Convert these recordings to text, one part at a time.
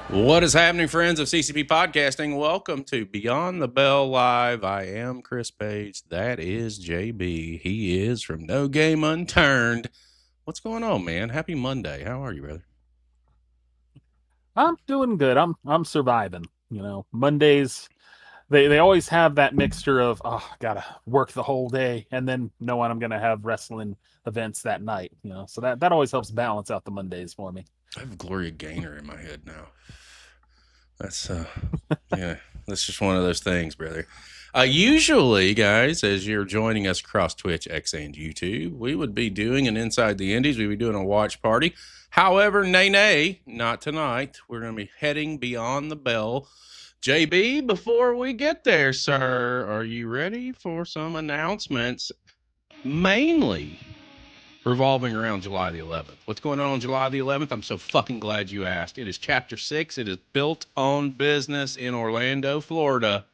What is happening, friends of CCP Podcasting? Welcome to Beyond the Bell Live. I am Chris Page. That is JB. He is from No Game Unturned. What's going on, man? Happy Monday. How are you, brother? I'm doing good. I'm surviving. You know, Mondays they always have that mixture of gotta work the whole day and then knowing I'm gonna have wrestling events that night. You know, so that always helps balance out the Mondays for me. I have Gloria Gaynor in my head now. That's yeah, that's just one of those things, brother. Usually, guys, as you're joining us across Twitch, X, and YouTube, we would be doing an Inside the Indies. We'd be doing a watch party. However, nay, not tonight. We're going to be heading beyond the bell. JB, before we get there, sir, are you ready for some announcements? Mainly revolving around July the 11th. What's going on July the 11th? I'm so fucking glad you asked. It is Chapter 6. It is Built on Business in Orlando, Florida.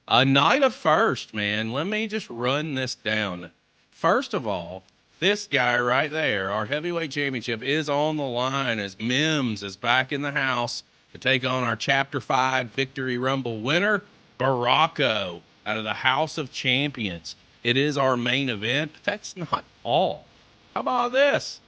A night of first, man. Let me just run this down. First of all, this guy right there, our heavyweight championship, is on the line as Mims is back in the house to take on our Chapter 5 Victory Rumble winner, Baracco, out of the House of Champions. It is our main event. But that's not all. How about this?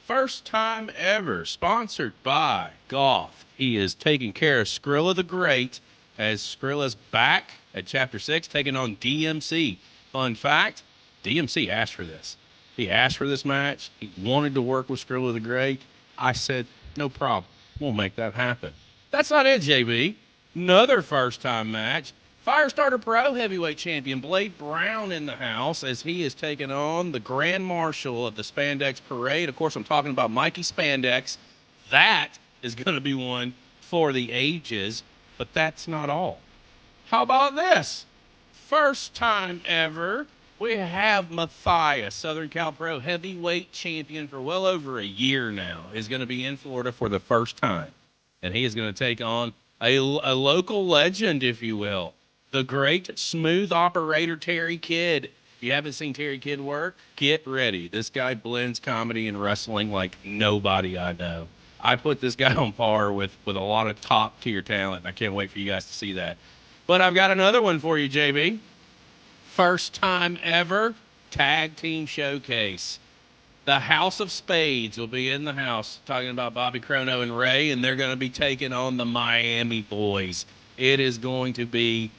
First time ever, sponsored by Goff. He is taking care of Skrilla the Great as Skrilla's back at Chapter 6, taking on DMC. Fun fact, DMC asked for this. He asked for this match. He wanted to work with Skrilla the Great. I said, no problem. We'll make that happen. That's not it, JB. Another first-time match. Firestarter Pro Heavyweight Champion Blade Brown in the house as he is taking on the Grand Marshal of the Spandex Parade. Of course, I'm talking about Mikey Spandex. That is going to be one for the ages, but that's not all. How about this? First time ever, we have Matthias, Southern Cal Pro Heavyweight Champion for well over a year now, is going to be in Florida for the first time. And he is going to take on a local legend, if you will. The great smooth operator Terry Kidd. If you haven't seen Terry Kidd work, get ready. This guy blends comedy and wrestling like nobody I know. I put this guy on par with a lot of top tier talent, and I can't wait for you guys to see that. But I've got another one for you, JB. First time ever tag team showcase. The House of Spades will be in the house, talking about Bobby Chrono and Ray, and they're going to be taking on the Miami Boys. It is going to be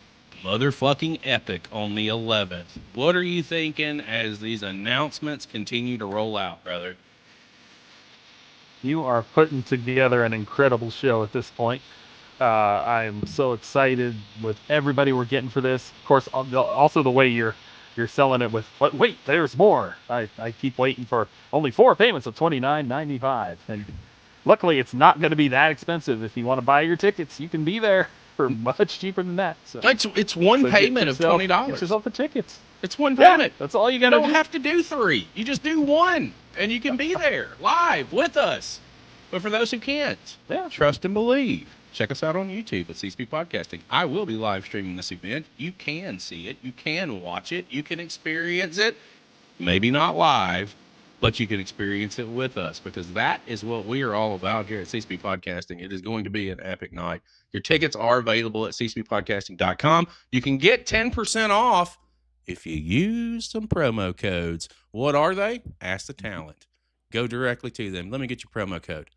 motherfucking epic on the 11th. What are you thinking as these announcements continue to roll out, brother? You are putting together an incredible show at this point. I'm so excited with everybody we're getting for this. Of course, also the way you're selling it with, but wait, there's more. I keep waiting for only 4 payments of $29.95, and luckily it's not going to be that expensive. If you want to buy your tickets, you can be there for much cheaper than that. So It's one payment of $20. Get yourself the tickets. It's one payment. That's all you got You to don't do. have to do 3. You just do 1, and you can be there live with us. But for those who can't, trust and believe. Check us out on YouTube at CCP Podcasting. I will be live streaming this event. You can see it. You can watch it. You can experience it. Maybe not live, but you can experience it with us, because that is what we are all about here at CCP Podcasting. It is going to be an epic night. Your tickets are available at ccppodcasting.com. You can get 10% off if you use some promo codes. What are they? Ask the talent. Go directly to them. Let me get your promo code.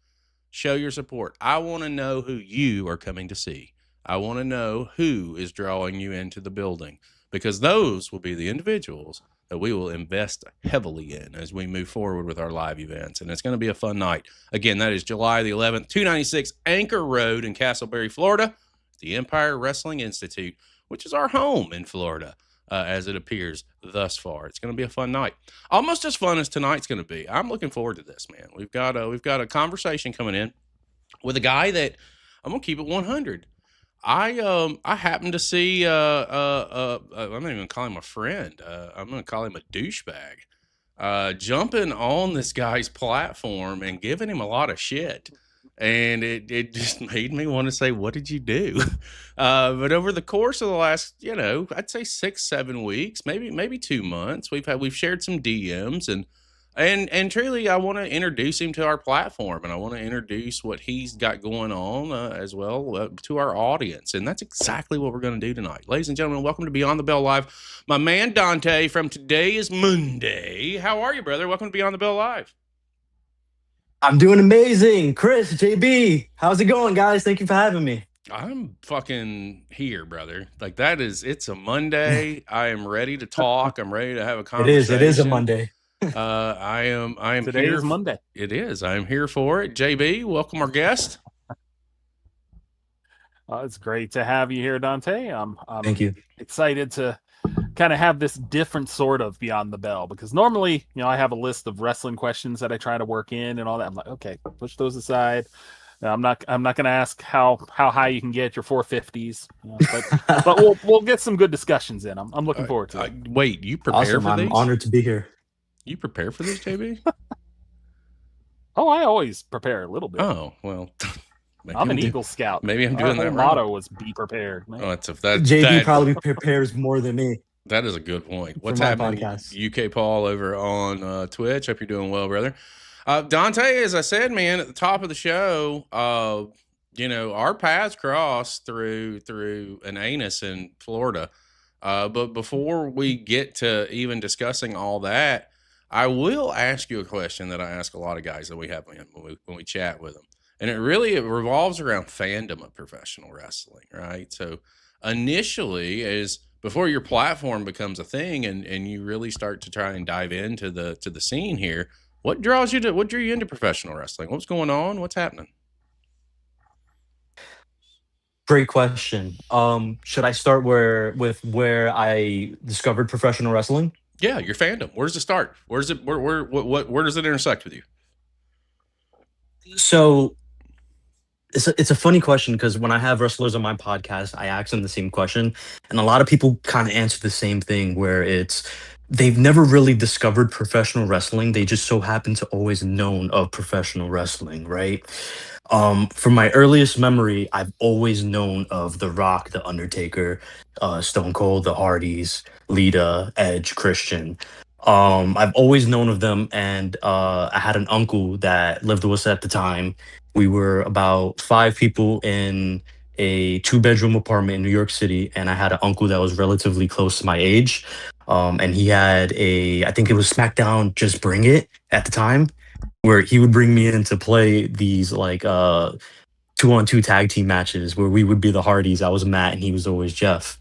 Show your support. I want to know who you are coming to see. I want to know who is drawing you into the building, because those will be the individuals that we will invest heavily in as we move forward with our live events. And it's going to be a fun night. Again, that is July the 11th, 296 Anchor Road in Castleberry, Florida, the Empire Wrestling Institute, which is our home in Florida. As it appears thus far. It's going to be a fun night. Almost as fun as tonight's going to be. I'm looking forward to this, man. We've got a conversation coming in with a guy that I'm going to keep it 100. I happened to see I'm not even going to call him a friend. I'm going to call him a douchebag. Jumping on this guy's platform and giving him a lot of shit. And it just made me want to say, what did you do? But over the course of the last, I'd say 6-7 weeks, maybe 2 months, we've shared some DMs, and And truly, I want to introduce him to our platform, and I want to introduce what he's got going on as well to our audience, and that's exactly what we're going to do tonight, ladies and gentlemen. Welcome to Beyond the Bell Live, my man Dante from Today is Monday. How are you, brother? Welcome to Beyond the Bell Live. I'm doing amazing. Chris, JB, how's it going, guys? Thank you for having me. I'm fucking here, brother. Like that is, it's a Monday. I am ready to talk. I'm ready to have a It is a conversation. Monday. I am Today here. is Monday. It is. I am here for it. JB, welcome our guest. It's great to have you here, Dante. I'm Thank you. excited to kind of have this different sort of Beyond the Bell, because normally, I have a list of wrestling questions that I try to work in and all that. I'm like, okay, push those aside. I'm not going to ask how high you can get your 450s, but we'll get some good discussions in. I'm looking forward to it. Wait, you prepare Awesome. for I'm these? honored to be here. You prepare for this, JB? Oh, I always prepare a little bit. Oh, well. I'm an Eagle Scout. Maybe I'm doing Our that motto wrong. was "Be prepared." Man. Oh, JB probably prepares more than me. That is a good point. What's my happening, podcast. UK Paul over on Twitch? Hope you're doing well, brother. Dante, as I said, man, at the top of the show, our paths crossed through an Ennis in Florida. But before we get to even discussing all that, I will ask you a question that I ask a lot of guys that we have when we chat with them, and it revolves around fandom of professional wrestling, right? So initially, is before your platform becomes a thing, and you really start to try and dive into the scene here. What drew you into professional wrestling? What's going on? What's happening? Great question. Should I start where I discovered professional wrestling? Yeah, your fandom. Where does it start? Where does it intersect with you? So it's a funny question because when I have wrestlers on my podcast, I ask them the same question, and a lot of people kind of answer the same thing, where it's they've never really discovered professional wrestling. They just so happen to always known of professional wrestling, right? From my earliest memory, I've always known of The Rock, The Undertaker, Stone Cold, The Hardys, Lita, Edge, Christian. I've always known of them, and I had an uncle that lived with us at the time. We were about five people in a two-bedroom apartment in New York City, and I had an uncle that was relatively close to my age. And he had I think it was SmackDown Just Bring It at the time, where he would bring me in to play these like two-on-two tag team matches where we would be the Hardys. I was Matt and he was always Jeff.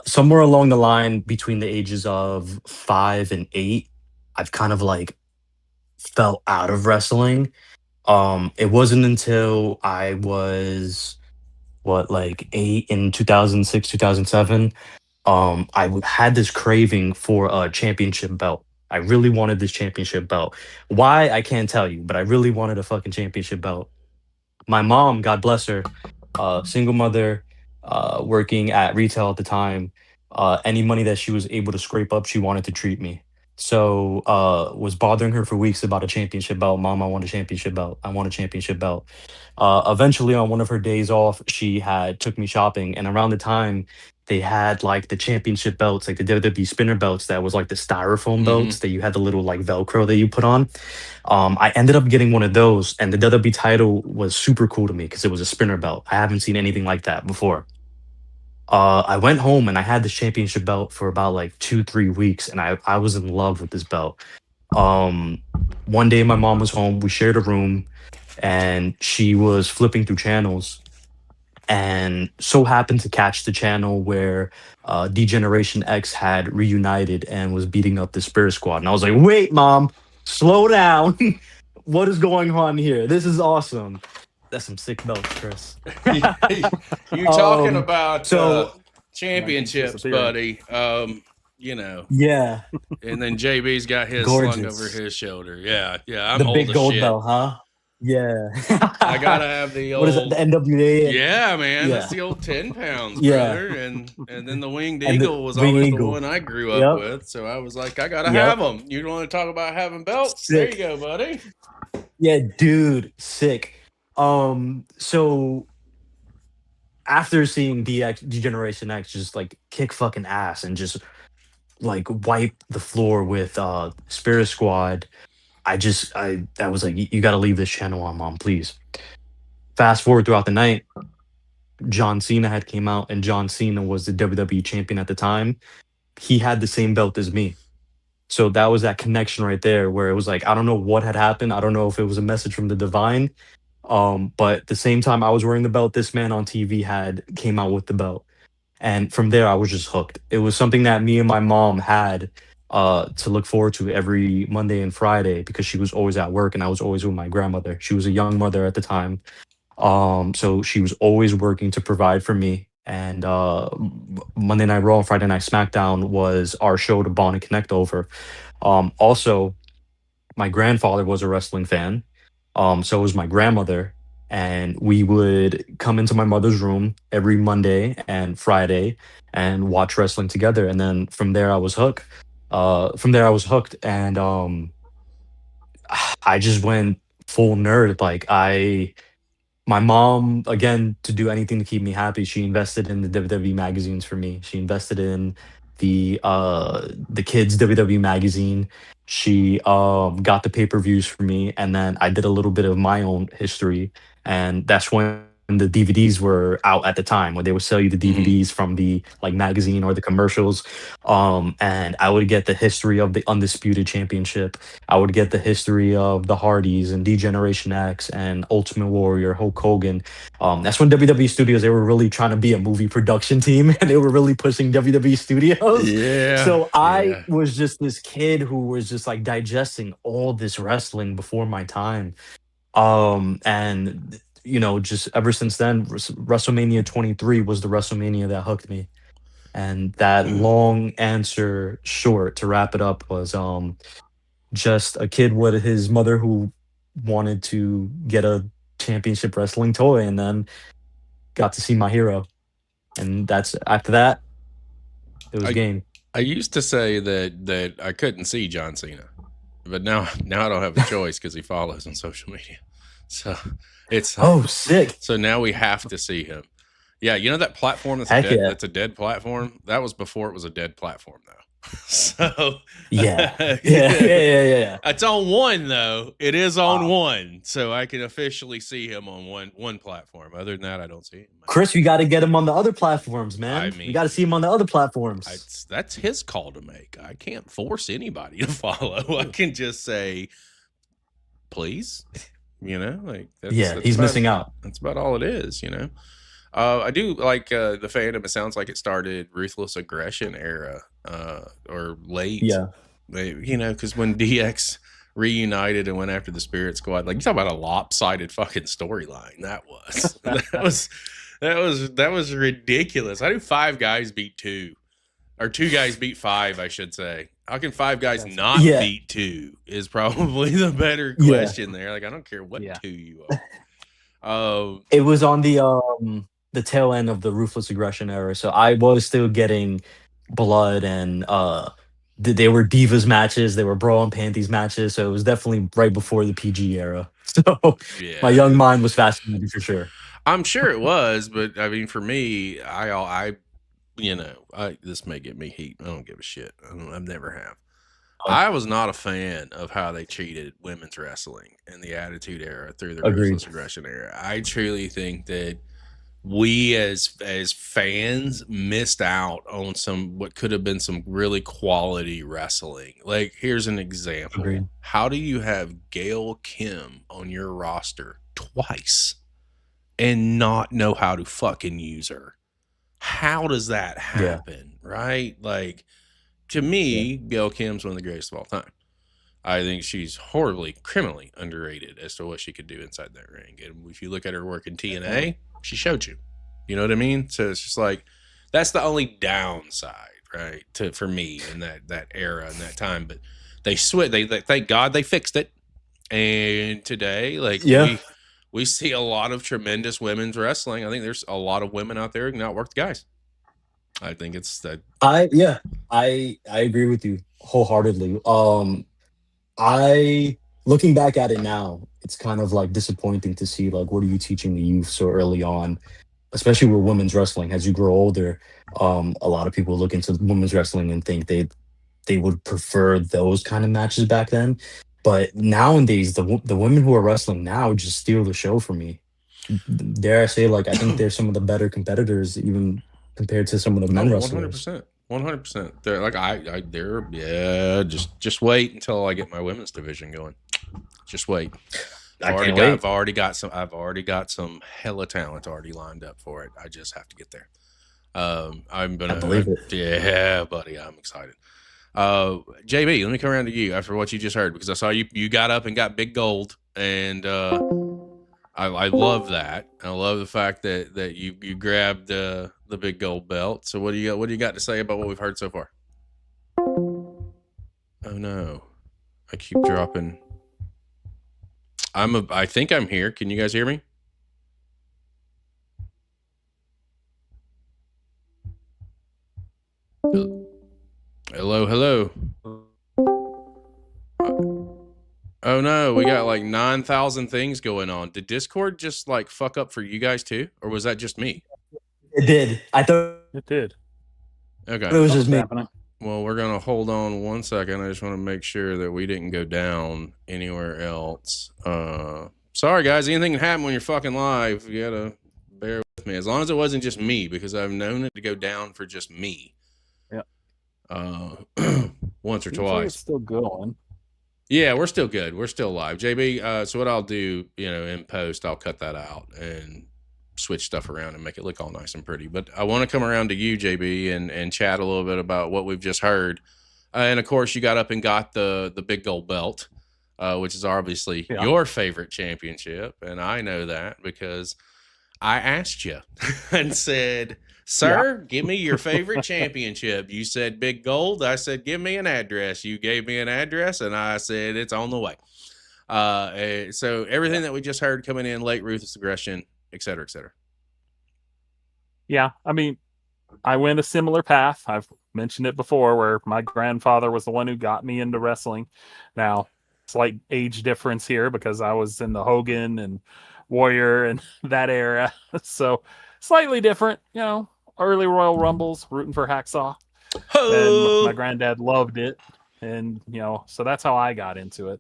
Somewhere along the line between the ages of 5 and 8, I've kind of like felt out of wrestling. It wasn't until I was what, like 8 in 2006, 2007. Had this craving for a championship belt. I really wanted this championship belt. Why, I can't tell you, but I really wanted a fucking championship belt. My mom, God bless her, single mother, working at retail at the time. Any money that she was able to scrape up, she wanted to treat me. So, was bothering her for weeks about a championship belt. Mom, I want a championship belt. I want a championship belt. Eventually, on one of her days off, she had took me shopping, and around the time they had like the championship belts, like the WWE spinner belts, that was like the styrofoam belts that you had the little like Velcro that you put on. I ended up getting one of those, and the WWE title was super cool to me because it was a spinner belt. I haven't seen anything like that before. I went home and I had this championship belt for about like 2, 3 weeks, and I was in love with this belt. Um, One day my mom was home. We shared a room, and she was flipping through channels, and so happened to catch the channel where Degeneration X had reunited and was beating up the Spirit Squad. And I was like, "Wait, mom, slow down. What is going on here? This is awesome." That's some sick belts, Chris. You talking um, about so championships, buddy? You know, yeah, and then JB's got his slung over gorgeous. his shoulder. Yeah, yeah. I'm The old big as gold shit. belt, huh? Yeah. I gotta have the What is it? The old. NWA? Yeah, man, that's Yeah, the old 10 pounds, yeah. brother. And then the winged And the eagle was Wing always the Eagle. one I grew up Yep, with. So I was like, I gotta have yep. them. You want to talk about having belts? There you Sick. go, buddy. Yeah, dude, sick. So after seeing DX Degeneration X just like kick fucking ass and just like wipe the floor with Spirit Squad, I was like, you got to leave this channel on, mom, please. Fast forward throughout the night, John Cena had came out, and John Cena was the WWE champion at the time. He had the same belt as me. So that was that connection right there where it was like, I don't know what had happened. I don't know if it was a message from the divine. But at the same time I was wearing the belt, this man on TV had came out with the belt. And from there I was just hooked. It was something that me and my mom had to look forward to every Monday and Friday because she was always at work and I was always with my grandmother. She was a young mother at the time. So she was always working to provide for me. And Monday Night Raw and Friday Night SmackDown was our show to bond and connect over. Also, my grandfather was a wrestling fan. So was my grandmother. And we would come into my mother's room every Monday and Friday and watch wrestling together. And then from there, I was hooked. And I just went full nerd. My mom, again, to do anything to keep me happy, she invested in the WWE magazines for me. She invested in the kids WWE magazine. She got the pay-per-views for me, and then I did a little bit of my own history, and that's when the DVDs were out at the time, when they would sell you the Mhm. DVDs from the like magazine or the commercials. And I would get the history of the Undisputed Championship. I would get the history of the Hardys and D-Generation X and Ultimate Warrior, Hulk Hogan. That's when WWE Studios, they were really trying to be a movie production team and they were really pushing WWE Studios. Yeah. So I Yeah. was just this kid who was just like digesting all this wrestling before my time. And just ever since then, WrestleMania 23 was the WrestleMania that hooked me. And that long answer short to wrap it up was just a kid with his mother who wanted to get a championship wrestling toy and then got to see my hero. And that's after that, it was I game. I used to say that I couldn't see John Cena, but now I don't have a choice because he follows on social media. So it's Oh, sick. so now we have to see him. Yeah, you know that platform Heck yeah. that's a dead platform? That was before it was a dead platform though. So Yeah. Yeah. Yeah. Yeah. Yeah. it's on one though. It is on Wow. one. So I can officially see him on one platform. Other than that, I don't see him. Chris, we got to get him on the other platforms, I man. We got to mean, see him on the other platforms. that's his call to make. I can't force anybody to follow. I can just say, please, like Yeah, he's missing out. that's about all it is. I do like the fandom. It sounds like it started ruthless aggression era, or late. Yeah. Because when DX reunited and went after the Spirit Squad, like you talk about a lopsided fucking storyline. That was that was ridiculous. How do 5 guys beat 2, or 2 guys beat 5? I should say. How can 5 guys not Yeah. beat 2? Is probably the better Yeah. question there. Like I don't care what 2 you are. It was on the tail end of the ruthless aggression era, so I was still getting blood and they were divas matches, they were brawl and panties matches, so it was definitely right before the PG era. So my Yeah. young mind was fascinated for sure. I'm sure it was, but I mean, for me, this may get me heat. I don't give a shit. I've never have. I was not a fan of how they treated women's wrestling in the Attitude Era through the Agreed. Ruthless Aggression Era. I truly think that we as fans missed out on what could have been some really quality wrestling. Like, here's an example. Agreed. How do you have Gail Kim on your roster twice and not know how to fucking use her? How does that happen? Right? Like, to me, Gail Kim's one of the greatest of all time. I think she's horribly, criminally underrated as to what she could do inside that ring. And if you look at her work in TNA, she showed you. You know what I mean? So it's just like, that's the only downside, right? For me in that era and that time. But they thank God they fixed it. And today, like, we see a lot of tremendous women's wrestling. I think there's a lot of women out there who can outwork the guys. I think it's that. I agree with you wholeheartedly. I looking back at it now, it's kind of like disappointing to see like what are you teaching the youth so early on, especially with women's wrestling. As you grow older, a lot of people look into women's wrestling and think they would prefer those kind of matches back then. But nowadays, the women who are wrestling now just steal the show for me. Dare I say, like, I think they're some of the better competitors, even compared to some of the Oh, men wrestlers. 100%. 100%. They're like they're yeah, just wait until I get my women's division going. Just wait. I can't wait. I've already got some hella talent already lined up for it. I just have to get there. I'm I believe it. yeah, buddy, I'm excited. JB, let me come around to you after what you just heard, because I saw you got up and got big gold, and I love that. I love the fact that you grabbed the big gold belt. So what do you got to say about what we've heard so far? Oh no, I keep dropping. I think I'm here. Can you guys hear me? Hello. Oh no, we got like 9,000 things going on. Did Discord just like fuck up for you guys too, or was that just me? It did. I thought It did. Okay. it was just me. Happening. Well, we're gonna hold on 1 second. I just want to make sure that we didn't go down anywhere else. Sorry guys, anything can happen when you're fucking live. You gotta bear with me. As long as it wasn't just me, because I've known it to go down for just me. Yeah. Once or Usually twice. it's still going. Yeah, we're still good. We're still live. JB, so what I'll do, in post, I'll cut that out and switch stuff around and make it look all nice and pretty. But I want to come around to you, JB, and chat a little bit about what we've just heard. And of course, you got up and got the big gold belt, which is obviously your favorite championship. And I know that because I asked you and said, sir, give me your favorite championship. You said big gold. I said, give me an address. You gave me an address, and I said, it's on the way. So everything that we just heard coming in, late ruthless aggression, et cetera, et cetera. Yeah, I mean, I went a similar path. I've mentioned it before, where my grandfather was the one who got me into wrestling. Now, slight age difference here because I was in the Hogan and Warrior and that era. So slightly different, early Royal Rumbles, rooting for Hacksaw. And my granddad loved it. And, so that's how I got into it.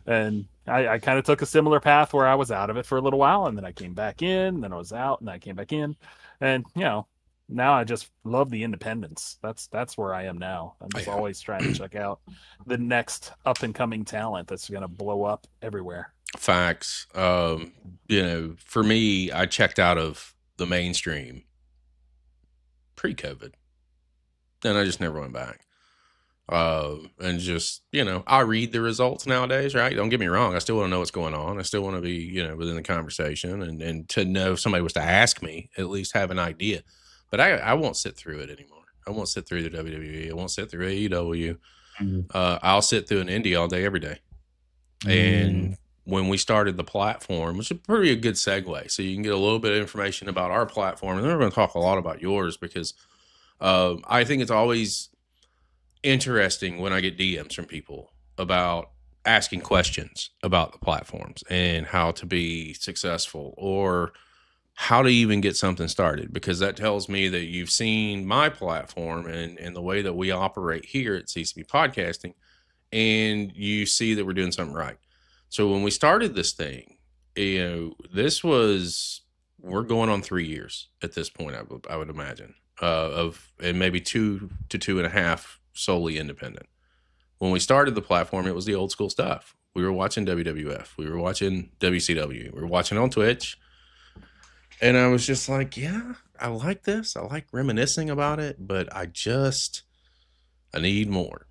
And I kind of took a similar path where I was out of it for a little while, and then I came back in, and then I was out, and I came back in. And, now I just love the independence. That's where I am now. I'm just always trying to check out the next up and coming talent that's going to blow up everywhere. Facts. For me, I checked out of the mainstream pre-COVID, and I just never went back. And just, I read the results nowadays, right? Don't get me wrong. I still want to know what's going on. I still want to be, within the conversation and to know if somebody was to ask me, at least have an idea. But I won't sit through it anymore. I won't sit through the WWE. I won't sit through AEW. I'll sit through an indie all day, every day. And when we started the platform, which is pretty a good segue, so you can get a little bit of information about our platform, and then we're going to talk a lot about yours, because I think it's always interesting when I get DMs from people about asking questions about the platforms and how to be successful or how to even get something started, because that tells me that you've seen my platform and the way that we operate here at CCP Podcasting, and you see that we're doing something right. So when we started this thing, we're going on 3 years at this point, I would imagine, and maybe 2 to 2.5 solely independent. When we started the platform, it was the old school stuff. We were watching WWF. We were watching WCW. We were watching on Twitch. And I was just like, yeah, I like this. I like reminiscing about it, but I need more.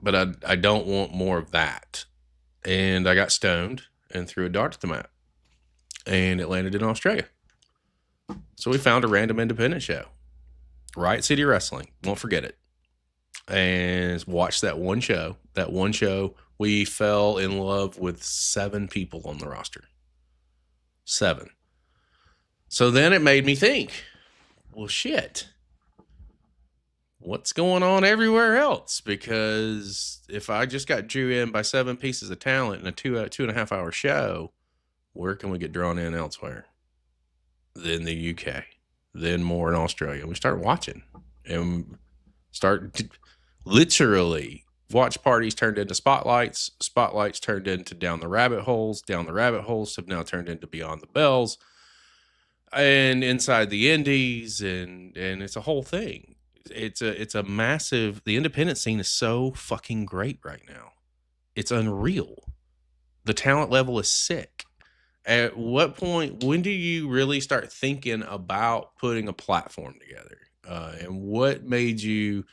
But I don't want more of that. And I got stoned and threw a dart at the map. And it landed in Australia. So we found a random independent show. Riot City Wrestling. Won't forget it. And watched that one show. That one show, we fell in love with 7 people on the roster. 7. So then it made me think, well, shit, what's going on everywhere else? Because if I just got drew in by 7 pieces of talent in a 2.5 hour show, where can we get drawn in elsewhere? Then the UK, then more in Australia. We start watching and start literally watch parties turned into spotlights, spotlights turned into down the rabbit holes have now turned into beyond the bells and inside the indies, and it's a whole thing. It's a massive, the independent scene is so fucking great right now. It's unreal. The talent level is sick. At what point, when do you really start thinking about putting a platform together? And what made you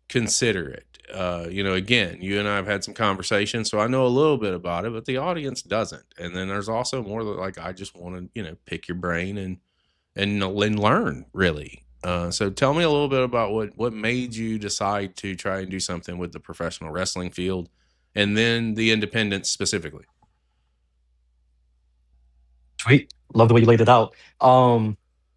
consider it? Again, you and I have had some conversations, so I know a little bit about it, but the audience doesn't. And then there's also more that, like, I just want to, pick your brain and learn, really. So tell me a little bit about what made you decide to try and do something with the professional wrestling field, and then the independents specifically. Sweet. Love the way you laid it out.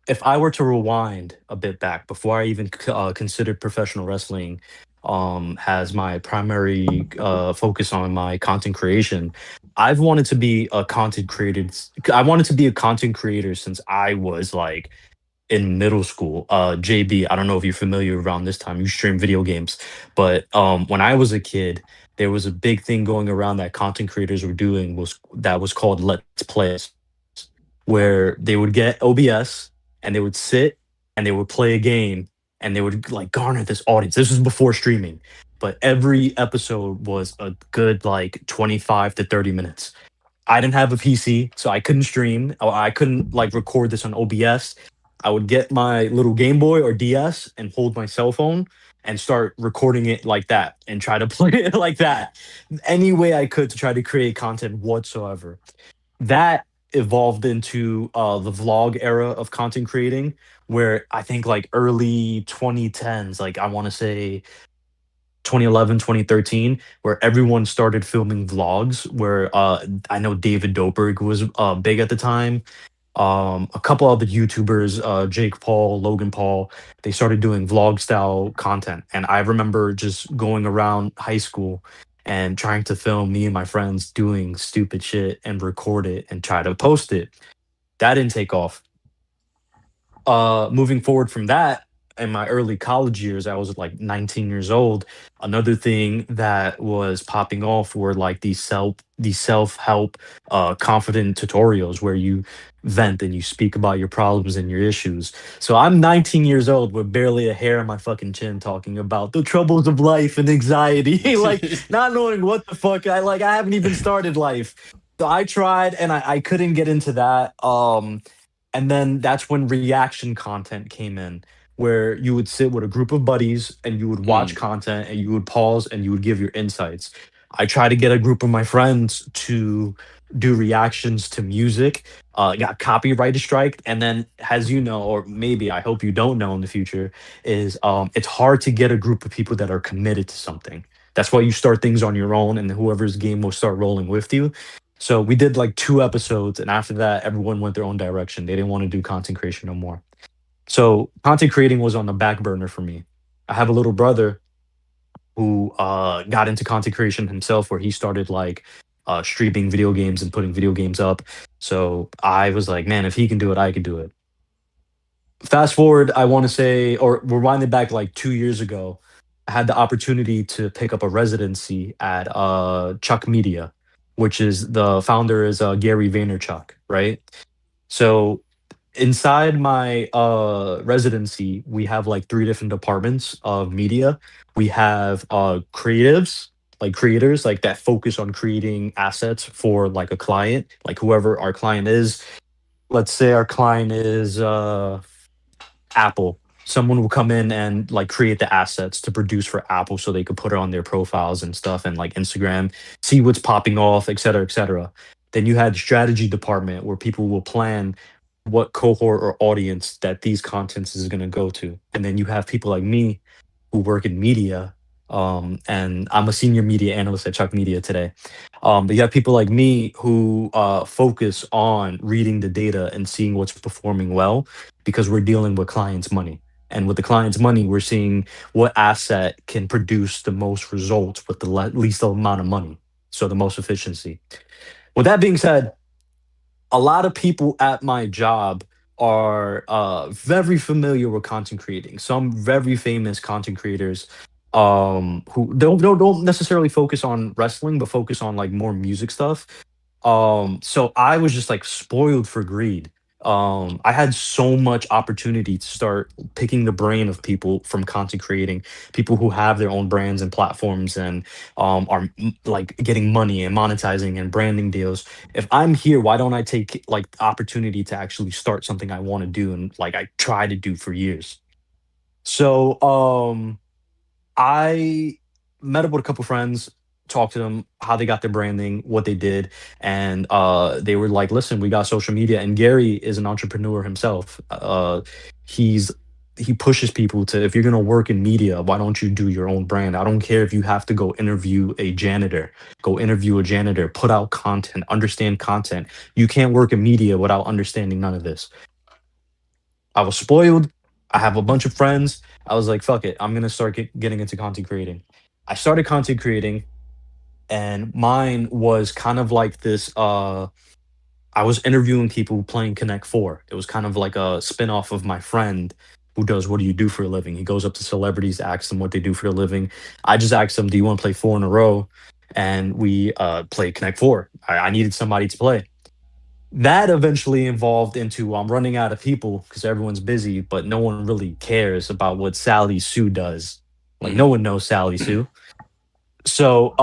If I were to rewind a bit back before I even considered professional wrestling as my primary focus on my content creation, I've wanted to be a content creator. I wanted to be a content creator since I was like in middle school. JB, I don't know if you're familiar around this time. You stream video games, but when I was a kid, there was a big thing going around that content creators were doing was called Let's Plays, where they would get OBS and they would sit and they would play a game and they would like garner this audience. This was before streaming, but every episode was a good like 25 to 30 minutes. I didn't have a PC, so I couldn't stream or I couldn't like record this on OBS. I would get my little Game Boy or DS and hold my cell phone and start recording it like that and try to play it like that. Any way I could to try to create content whatsoever. That evolved into the vlog era of content creating, where I think like early 2010s, like I want to say 2011, 2013, where everyone started filming vlogs, where I know David Dobrik was big at the time. A couple other YouTubers, Jake Paul, Logan Paul, they started doing vlog style content. And I remember just going around high school and trying to film me and my friends doing stupid shit and record it and try to post it. That didn't take off. Moving forward from that, in my early college years, I was like 19 years old. Another thing that was popping off were like these self-help confident tutorials where you vent and you speak about your problems and your issues. So I'm 19 years old with barely a hair on my fucking chin talking about the troubles of life and anxiety, like not knowing what the fuck I haven't even started life. So I tried and I couldn't get into that. And then that's when reaction content came in, where you would sit with a group of buddies and you would watch Mm. content and you would pause and you would give your insights. I tried to get a group of my friends to do reactions to music, got copyright strike. And then, as you know, or maybe I hope you don't know in the future, is it's hard to get a group of people that are committed to something. That's why you start things on your own and whoever's game will start rolling with you. So we did like 2 episodes, and after that, everyone went their own direction. They didn't want to do content creation no more. So content creating was on the back burner for me. I have a little brother who got into content creation himself, where he started like streaming video games and putting video games up. So I was like, man, if he can do it, I could do it. Fast forward, I want to say, or rewind it back like 2 years ago, I had the opportunity to pick up a residency at Chuck Media, which is the founder is Gary Vaynerchuk, right? So inside my residency, we have like three different departments of media. We have creatives, like creators, like that focus on creating assets for like a client, like whoever our client is. Let's say our client is Apple. Someone will come in and like create the assets to produce for Apple so they could put it on their profiles and stuff and like Instagram, see what's popping off, et cetera, et cetera. Then you had strategy department where people will plan what cohort or audience that these contents is going to go to. And then you have people like me who work in media. And I'm a senior media analyst at Chuck Media today. But you have people like me who focus on reading the data and seeing what's performing well because we're dealing with clients' money. And with the client's money, we're seeing what asset can produce the most results with the least amount of money. So the most efficiency. With that being said, a lot of people at my job are very familiar with content creating. Some very famous content creators who don't necessarily focus on wrestling, but focus on like more music stuff. So I was just like spoiled for greed. I had so much opportunity to start picking the brain of people from content creating, people who have their own brands and platforms and are like getting money and monetizing and branding deals. If I'm here, why don't I take like the opportunity to actually start something I want to do and like I try to do for years? So I met up with a couple friends, talked to them how they got their branding, what they did, and they were like, "Listen, we got social media." And Gary is an entrepreneur himself. He's he pushes people to, if you're gonna work in media, why don't you do your own brand? I don't care if you have to go interview a janitor, go interview a janitor, put out content, understand content. You can't work in media without understanding none of this. I was spoiled. I have a bunch of friends. I was like, fuck it. I'm going to start getting into content creating. I started content creating, and mine was kind of like this. I was interviewing people playing Connect 4. It was kind of like a spin off of my friend who does What Do You Do for a Living? He goes up to celebrities, asks them what they do for a living. I just asked them, do you want to play four in a row? And we played Connect 4. I needed somebody to play. That eventually evolved into I'm running out of people because everyone's busy, but no one really cares about what Sally Sue does. Like Mhm. no one knows Sally Sue. So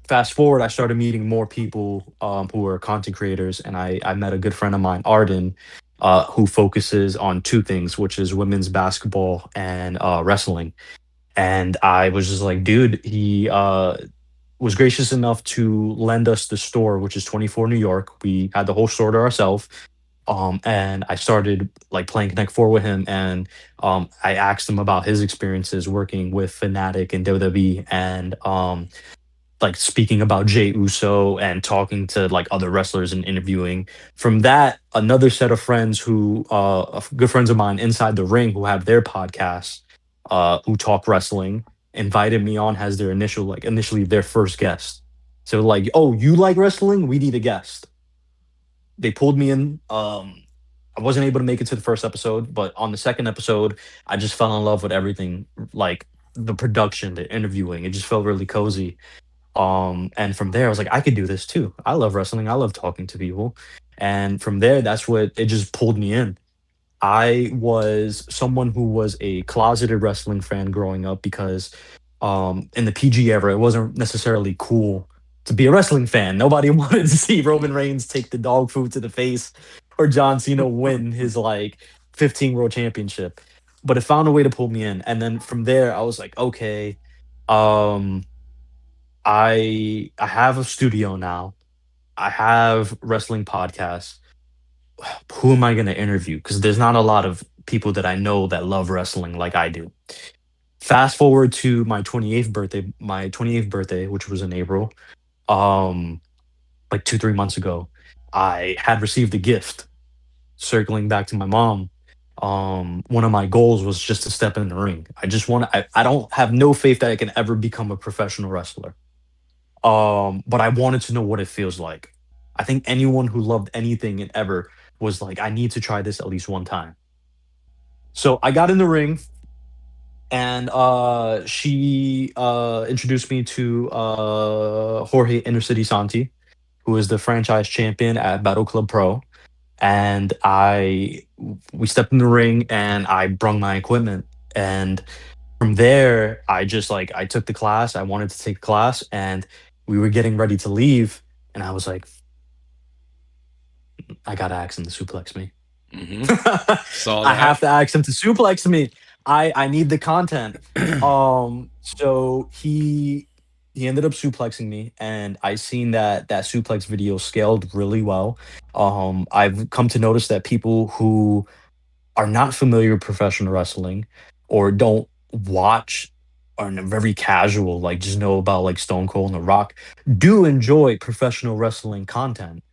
fast forward, I started meeting more people who are content creators, and I met a good friend of mine, Arden, who focuses on two things, which is women's basketball and wrestling. And I was just like, dude, he was gracious enough to lend us the store, which is 24 New York. We had the whole store to ourselves. And I started like playing Connect Four with him, and I asked him about his experiences working with Fnatic and WWE, and like speaking about Jay Uso and talking to like other wrestlers and interviewing. From that, another set of friends who good friends of mine inside the ring who have their podcasts, who talk wrestling, invited me on as their initially their first guest. So like, oh, you like wrestling? We need a guest. They pulled me in. I wasn't able to make it to the first episode, but on the second episode, I just fell in love with everything, like the production, the interviewing. It just felt really cozy. And from there, I was like, I could do this too. I love wrestling. I love talking to people. And from there, that's what it just pulled me in. I was someone who was a closeted wrestling fan growing up because in the PG era, it wasn't necessarily cool to be a wrestling fan. Nobody wanted to see Roman Reigns take the dog food to the face or John Cena win his like 15 world championship. But it found a way to pull me in. And then from there, I was like, okay, um, I have a studio now. I have wrestling podcasts. Who am I going to interview? Because there's not a lot of people that I know that love wrestling like I do. Fast forward to my 28th birthday, which was in April, um, like 2, 3 months ago, I had received a gift. Circling back to my mom, one of my goals was just to step in the ring. I don't have no faith that I can ever become a professional wrestler. But I wanted to know what it feels like. I think anyone who loved anything and ever was like, I need to try this at least one time. So I got in the ring, and she introduced me to Jorge Intercity Santi, who is the franchise champion at Battle Club Pro. And we stepped in the ring, and I brung my equipment. And from there, I took the class. I wanted to take the class, and we were getting ready to leave. And I was like, I gotta ask him to suplex me. Hmm. Saw I that. have to ask him to suplex me. I need the content. So he ended up suplexing me, and I seen that suplex video scaled really well. I've come to notice that people who are not familiar with professional wrestling or don't watch, are very casual, like just know about like Stone Cold and The Rock, do enjoy professional wrestling content,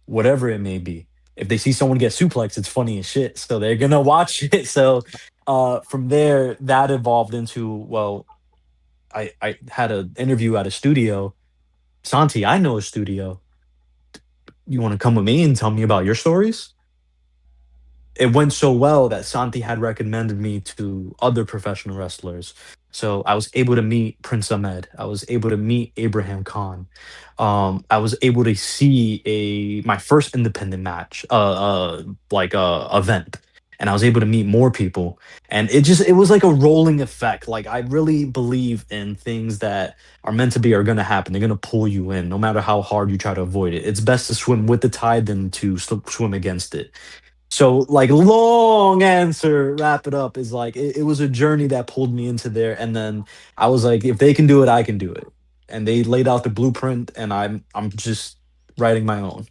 whatever it may be. If they see someone get suplexed, it's funny as shit. So they're gonna watch it. So from there, that evolved into, well, I had an interview at a studio. Santi, I know a studio. You want to come with me and tell me about your stories? It went so well that Santi had recommended me to other professional wrestlers. So I was able to meet Prince Ahmed. I was able to meet Abraham Khan. I was able to see a my first independent match, event, and I was able to meet more people. And it was like a rolling effect. Like I really believe in things that are meant to be are gonna happen. They're gonna pull you in, no matter how hard you try to avoid it. It's best to swim with the tide than to swim against it. So, like, long answer, wrap it up is like it was a journey that pulled me into there, and then I was like, if they can do it, I can do it. And they laid out the blueprint, and I'm just writing my own.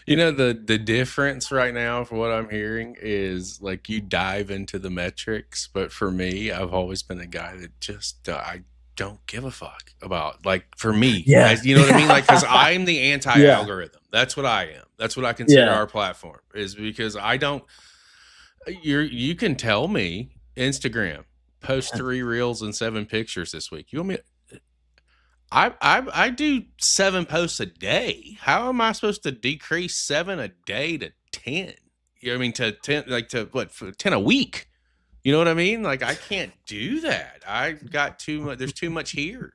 You know, the difference right now for what I'm hearing is like you dive into the metrics, but for me, I've always been a guy that just I don't give a fuck about, like, for me, Yeah. as you know what I mean, like, because I'm the Yeah. anti-algorithm. That's what I am. That's what I consider Yeah. our platform, is because I don't. You can tell me Instagram post 3 reels and 7 pictures this week. You want me? I do 7 posts a day. How am I supposed to decrease 7 a day to 10? You know what I mean? To 10, like to what, for 10 a week? You know what I mean? Like I can't do that. I got too much. There's too much here.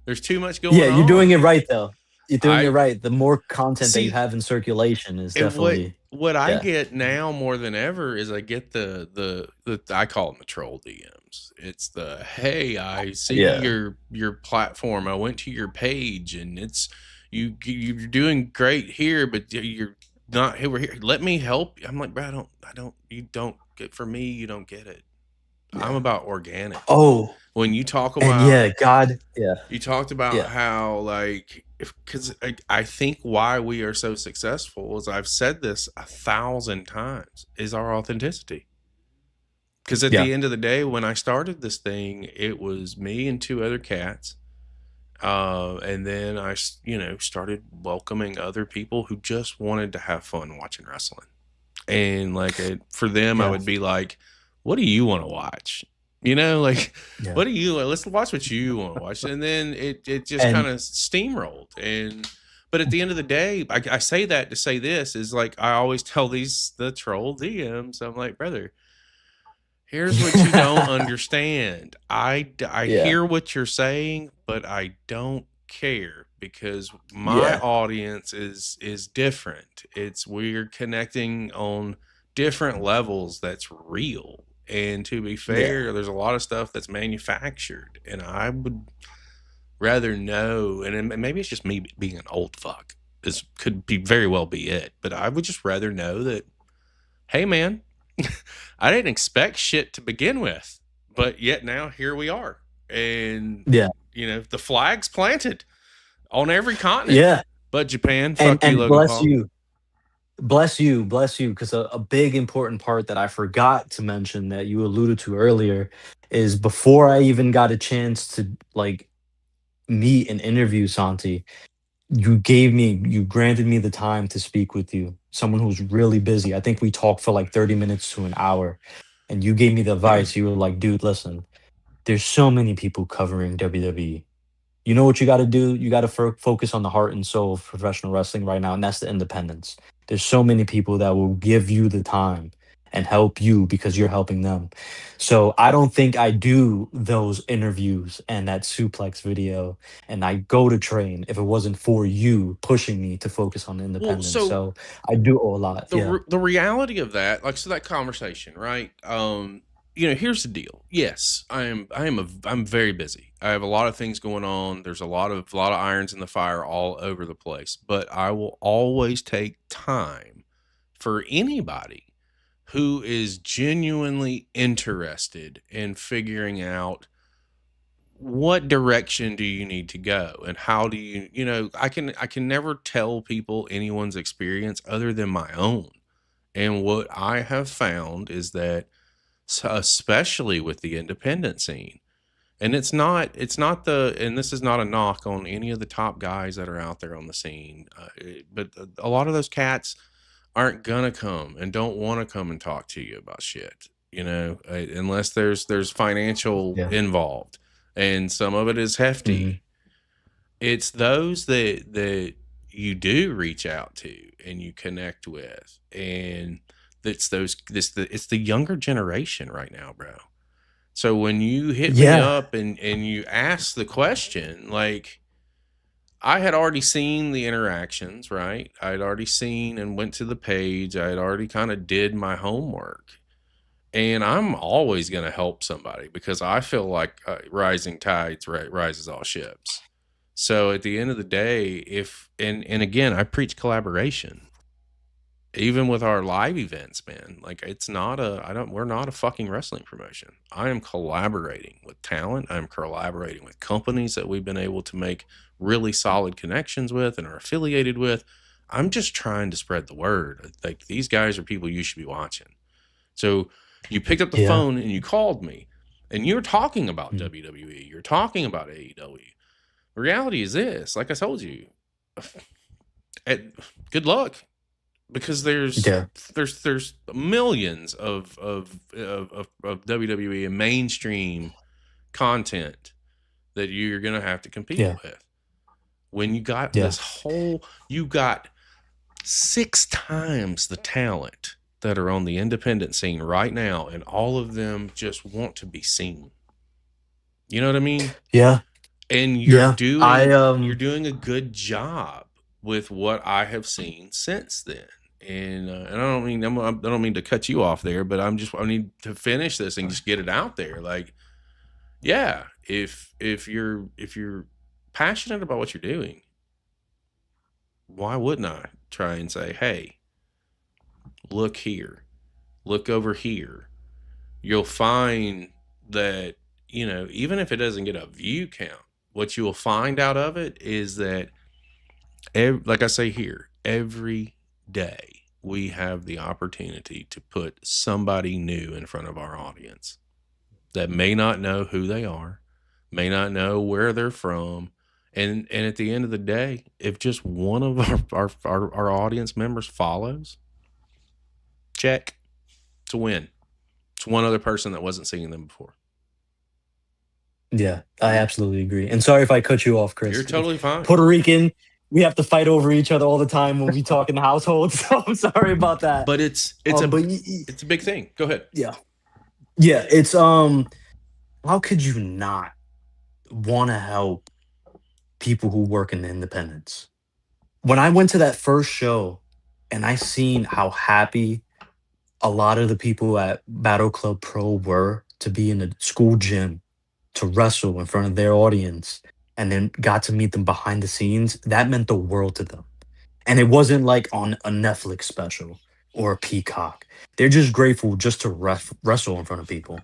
There's too much Yeah, going you're doing on. it right though. You're doing it I right. The more content that you see. have in circulation is And what definitely, what I yeah. get now more than ever is I get the I call them the troll DMs. It's the, hey, I see Yeah. your platform. I went to your page and it's you're doing great here, but you're not here. We're here. Let me help you. I'm like, bro, I don't you don't get, for me, you don't get it. I'm Yeah. about organic. Oh, When you talk and about, yeah, God, yeah. you talked about Yeah. how, like, because I think why we are so successful is, I've said this 1,000 times, is our authenticity. Because at Yeah. the end of the day, when I started this thing, it was me and 2 other cats. And then started welcoming other people who just wanted to have fun watching wrestling. And like for them, I Yeah. would be like, "What do you want to watch?" Like, Yeah. "What do you? Let's watch what you want to watch." And then it just kind And of steamrolled. But at the end of the day, I say that to say this is, like, I always tell the troll DMs, I'm like, brother, here's what you don't understand. I yeah. hear what you're saying, but I don't care, because my Yeah. audience is different. It's We're connecting on different levels that's real. And to be Yeah. fair, there's a lot of stuff that's manufactured, and I would rather know, and maybe it's just me being an old fuck. This could be very well be it, but I would just rather know that, hey man, I didn't expect shit to begin with, but yet now here we are. And Yeah. the flag's planted on every continent. Yeah. But Japan, And fuck you, Logan bless Paul. you. Bless you, because a big important part that I forgot to mention that you alluded to earlier is before I even got a chance to like meet and interview Santi, you granted me the time to speak with you, someone who's really busy. I think we talked for like 30 minutes to an hour, and you gave me the advice. You were like, dude, listen, there's so many people covering WWE. You know what you got to do? You got to focus on the heart and soul of professional wrestling right now, and that's the independence. There's so many people that will give you the time and help you because you're helping them. So I don't think I do those interviews and that suplex video and I go to train if it wasn't for you pushing me to focus on the Well, independence. so So I do owe a lot. Yeah. the reality of that, like, so that conversation, right? Here's the deal. Yes, I'm very busy. I have a lot of things going on. There's a lot of irons in the fire all over the place, but I will always take time for anybody who is genuinely interested in figuring out what direction do you need to go, and how do I can never tell people anyone's experience other than my own. And what I have found is that, especially with the independent scene, and it's not and this is not a knock on any of the top guys that are out there on the scene, but a lot of those cats aren't gonna come and don't want to come and talk to you about shit, unless there's financial Yeah. involved, and some of it is Hmm. hefty. It's those that you do reach out to and you connect with, and it's the younger generation right now, bro. So when you hit me Yeah. up and you ask the question, like, I had already seen the interactions, right? I'd already seen and went to the page. I had already kind of did my homework. And I'm always going to help somebody because I feel like rising tides rises all ships. So at the end of the day, if and again, I preach collaboration. Even with our live events, man, like it's not a I don't we're not a fucking wrestling promotion. I am collaborating with talent. I'm collaborating with companies that we've been able to make really solid connections with and are affiliated with. I'm just trying to spread the word. Like these guys are people you should be watching. So you picked up the Yeah. phone and you called me and you're talking about Mm. WWE, you're talking about AEW. The reality is this, like I told you, at, good luck because Yeah. there's millions of WWE and mainstream content that you're going to have to compete Yeah. with. When you got Yeah. you got 6 times the talent that are on the independent scene right now, and all of them just want to be seen. You know what I mean? Yeah. And Yeah. you're doing a good job with what I have seen since then. And I don't mean I don't mean to cut you off there, but I need to finish this and just get it out there. Like, yeah, if you're passionate about what you're doing, why wouldn't I try and say, hey, look here, look over here. You'll find that, even if it doesn't get a view count, what you will find out of it is that, like I say here, every day we have the opportunity to put somebody new in front of our audience that may not know who they are, may not know where they're from. And at the end of the day, if just one of our audience members follows, check. It's a win. It's one other person that wasn't seeing them before. Yeah, I absolutely agree. And sorry if I cut you off, You're Chris. totally fine. Puerto Rican, we have to fight over each other all the time when we talk in the household. So I'm sorry about that. But But it's a big thing. Go ahead. yeah, yeah. It's how could you not want to help people who work in the independents? When I went to that first show, and I seen how happy a lot of the people at Battle Club Pro were to be in a school gym to wrestle in front of their audience and then got to meet them behind the scenes, that meant the world to them. And it wasn't like on a Netflix special or a Peacock. They're just grateful just to wrestle in front of people.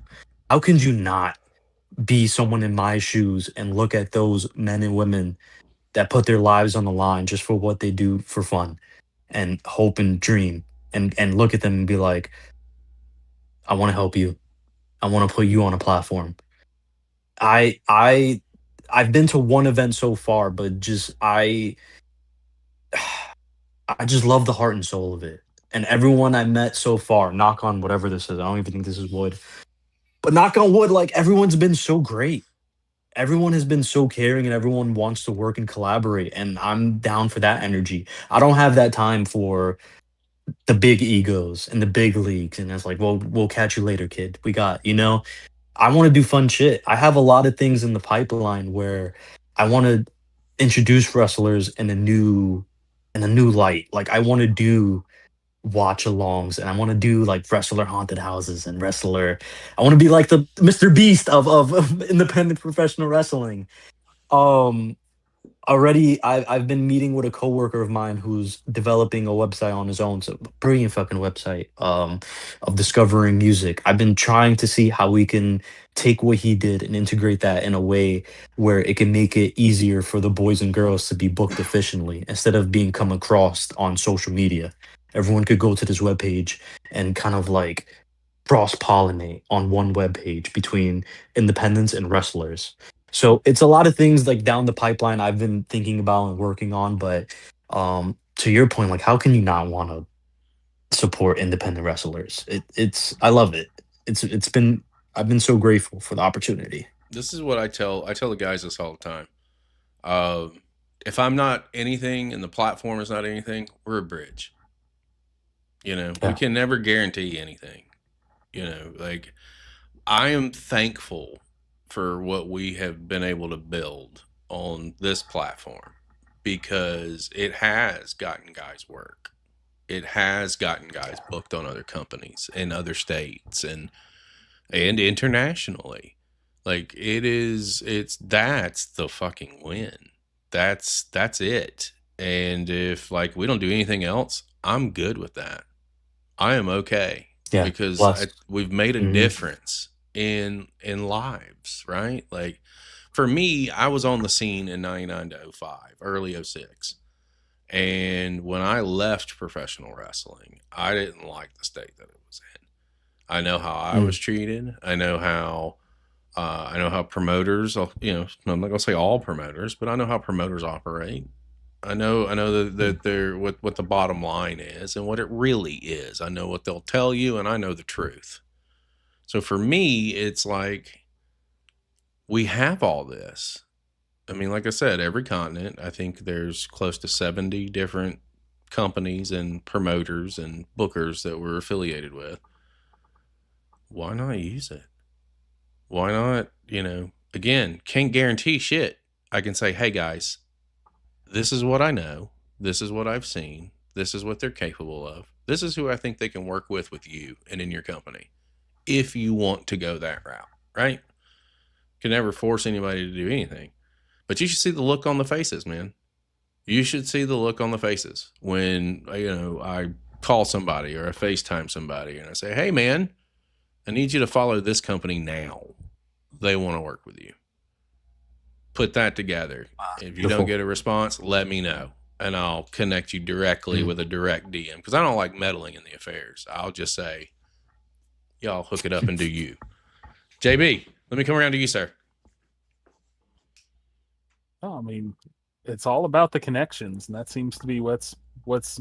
How can you not be someone in my shoes and look at those men and women that put their lives on the line just for what they do for fun and hope and dream and look at them and be like, I want to help you. I want to put you on a platform. I I I've been to one event so far, but just I just love the heart and soul of it. And everyone I met so far, knock on whatever this is. I don't even think this is wood. But knock on wood, like everyone's been so great. Everyone has been so caring and everyone wants to work and collaborate. And I'm down for that energy. I don't have that time for the big egos and the big leagues. And it's like, well, we'll catch you later, kid. I want to do fun shit. I have a lot of things in the pipeline where I want to introduce wrestlers in a new light. Like I want to do watch alongs and I want to do like wrestler haunted houses and wrestler. I want to be like the Mr. Beast of independent professional wrestling. Um already I've been meeting with a coworker of mine who's developing a website on his own. So brilliant fucking website of discovering music. I've been trying to see how we can take what he did and integrate that in a way where it can make it easier for the boys and girls to be booked efficiently instead of being come across on social media. Everyone could go to this webpage and kind of like cross pollinate on one web page between independents and wrestlers. So it's a lot of things like down the pipeline I've been thinking about and working on. But to your point, like how can you not want to support independent wrestlers? It's I love it. It's been I've been so grateful for the opportunity. This is what I tell the guys this all the time. If I'm not anything and the platform is not anything, we're a bridge. We Yeah. can never guarantee anything. Like I am thankful for what we have been able to build on this platform because it has gotten guys work. It has gotten guys booked on other companies in other states and internationally. Like that's the fucking win. That's it. And if like we don't do anything else, I'm good with that. I am okay Yeah. because Plus. we've made a difference in lives, right? Like for me, I was on the scene in 99 to 05, early 06. And when I left professional wressling, I didn't like the state that it was in. I know how I was treated. I know how promoters, you know, I'm not gonna say all promoters, but I know how promoters operate. I know that they're what the bottom line is and what it really is. I know what they'll tell you, and I know the truth. So for me, it's like we have all this. I mean, like I said, every continent, I think there's close to 70 different companies and promoters and bookers that we're affiliated with. Why not use it? Why not, you know, again, can't guarantee shit. I can say, hey guys, this is what I know. This is what I've seen. This is what they're capable of. This is who I think they can work with you and in your company. If you want to go that route, right? Can never force anybody to do anything. But you should see the look on the faces, man. You should see the look on the faces when, you know, I call somebody or I FaceTime somebody and I say, hey man, I need you to follow this company now. They want to work with you. Put that together. If you don't get a response, let me know and I'll connect you directly with a direct DM because I don't like meddling in the affairs. I'll just say, y'all hook it up and do you. JB, let me come around to you, sir. Oh, I mean, it's all about the connections, and that seems to be what's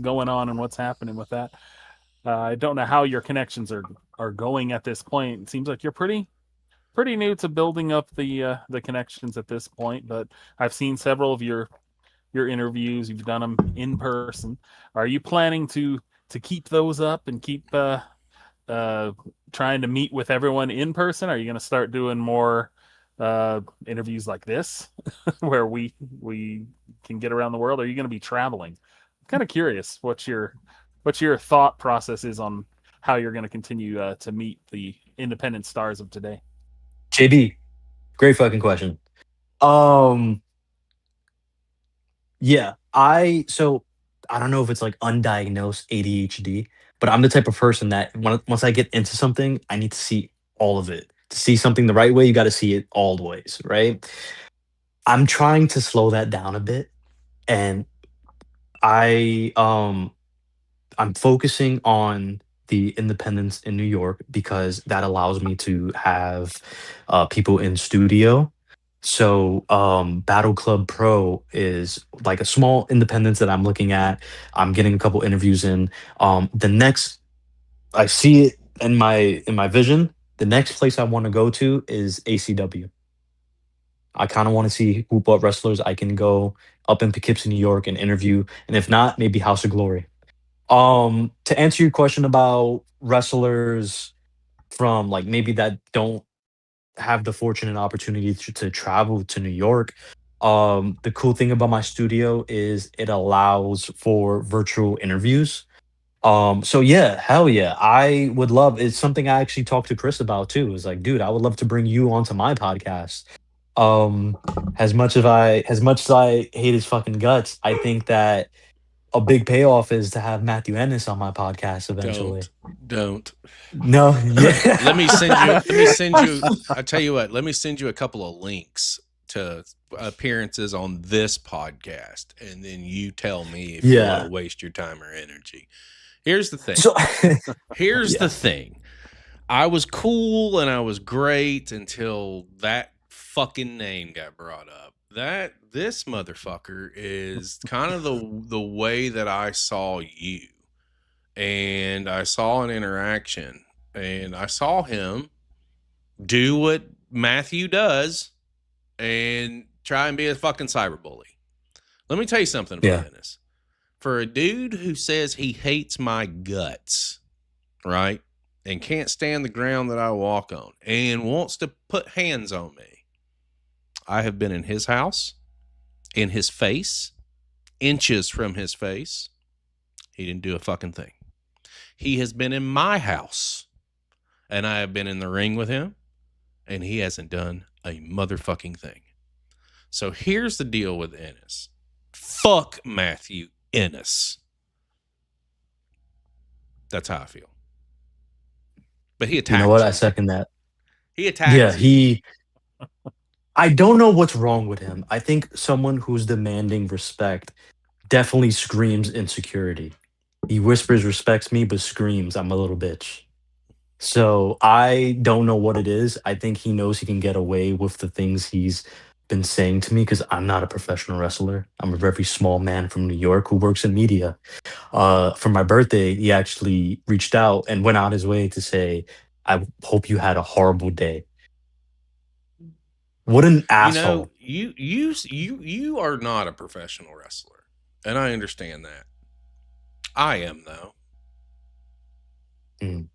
going on and what's happening with that. I don't know how your connections are going at this point. It seems like you're pretty new to building up the connections at this point, but I've seen several of your interviews. You've done them in person. Are you planning to keep those up and keep trying to meet with everyone in person? Are you going to start doing more interviews like this where we can get around the world? Are you going to be traveling? I'm kind of curious what your thought process is on how you're going to continue to meet the independent stars of today. JB, great fucking question. Yeah, I don't know if it's like undiagnosed ADHD, but I'm the type of person that once I get into something, I need to see all of it. To see something the right way, you got to see it all the ways, right? I'm trying to slow that down a bit, and I I'm focusing on the independence in New York because that allows me to have people in studio. So Battle Club Pro is like a small independence that I'm looking at. I'm getting a couple interviews in. The next I see it in my vision. The next place I want to go to is ACW. I kind of want to see who what wrestlers I can go up in Poughkeepsie, New York, and interview. And if not, maybe House of Glory. To answer your question about wrestlers from like maybe that don't have the fortunate opportunity to travel to New York, the cool thing about my studio is it allows for virtual interviews. So yeah, hell yeah, I would love. It's something I actually talked to Chris about too. Is like, dude, I would love to bring you onto my podcast. Um, as much as I hate his fucking guts, I think that a big payoff is to have Matthew Ennis on my podcast eventually. Don't. No, yeah. Let me send you. I tell you what. Let me send you a couple of links to appearances on this podcast, and then you tell me if you want to waste your time or energy. Here's the thing. So, Here's the thing. I was cool and I was great until that fucking name got brought up. This motherfucker is kind of the way that I saw you. And I saw an interaction and I saw him do what Matthew does and try and be a fucking cyberbully. Let me tell you something about Ennis. For a dude who says he hates my guts, right? and can't stand the ground that I walk on and wants to put hands on me. I have been in his house, in his face, inches from his face. He didn't do a fucking thing. He has been in my house, and I have been in the ring with him, and he hasn't done a motherfucking thing. So here's the deal with Ennis. Fuck Matthew Ennis. That's how I feel. But he attacked You know what? you. I second that. He attacked you. I don't know what's wrong with him. I think someone who's demanding respect definitely screams insecurity. He whispers respects me, but screams I'm a little bitch. So I don't know what it is. I think he knows he can get away with the things he's been saying to me because I'm not a professional wrestler. I'm a very small man from New York who works in media. For my birthday, he actually reached out and went out his way to say, I hope you had a horrible day. What an asshole. You are not a professional wrestler, and I understand that. I am, though.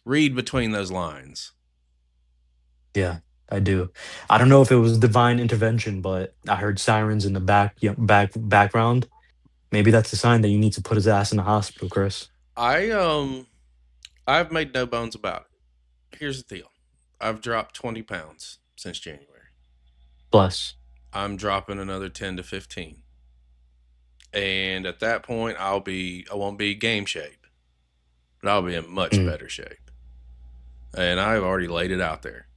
Read between those lines. Yeah, I do. I don't know if it was divine intervention, but I heard sirens in the background. Maybe that's a sign that you need to put his ass in the hospital, Chris. I've made no bones about it. Here's the deal. I've dropped 20 pounds since January. Bless. I'm dropping another 10 to 15. And at that point, I won't be game shape, but I'll be in much better shape. And I've already laid it out there.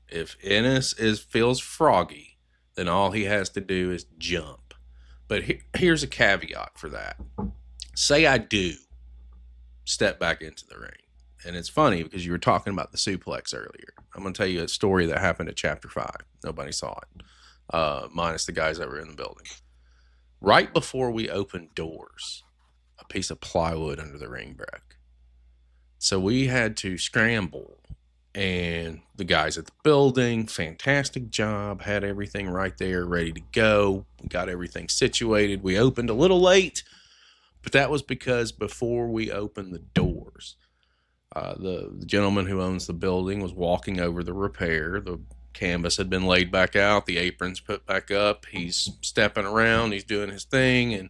If Ennis feels froggy, then all he has to do is jump. But here's a caveat for that. Say I do step back into the ring. And it's funny because you were talking about the suplex earlier. I'm going to tell you a story that happened at Chapter 5. Nobody saw it, minus the guys that were in the building. Right before we opened doors, a piece of plywood under the ring broke. So we had to scramble. And the guys at the building, fantastic job, had everything right there ready to go. We got everything situated. We opened a little late, but that was because before we opened the doors, the gentleman who owns the building was walking over the repair. The canvas had been laid back out, the aprons put back up. He's stepping around, he's doing his thing, and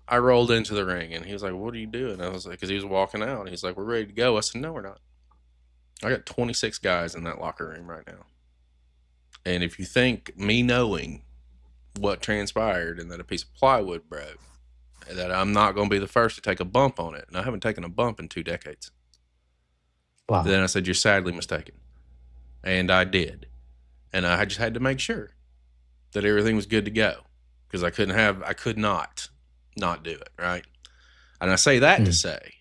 I rolled into the ring, and he was like, "What are you doing?" I was like, because he was walking out, and he's like, "We're ready to go." I said, "No, we're not. I got 26 guys in that locker room right now. And if you think me knowing what transpired and that a piece of plywood broke, that I'm not going to be the first to take a bump on it, and I haven't taken a bump in 2 decades." Wow. Then I said, "You're sadly mistaken." And I did. And I just had to make sure that everything was good to go because I could not do it, right? And I say that to say,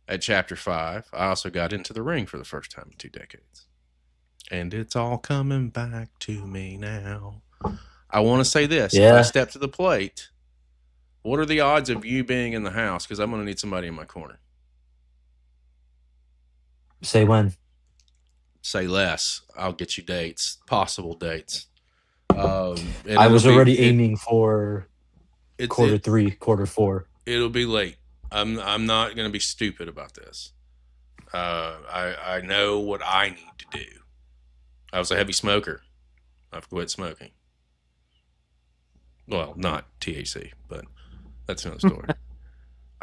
at Chapter 5, I also got into the ring for the first time in 2 decades. And it's all coming back to me now. I want to say this. Yeah. If I step to the plate, what are the odds of you being in the house? Because I'm going to need somebody in my corner. Say when. Say less. I'll get you dates, possible dates. I was already aiming for quarter 3, quarter 4. It'll be late. I'm not going to be stupid about this. I know what I need to do. I was a heavy smoker. I've quit smoking. Well, not THC, but that's another story.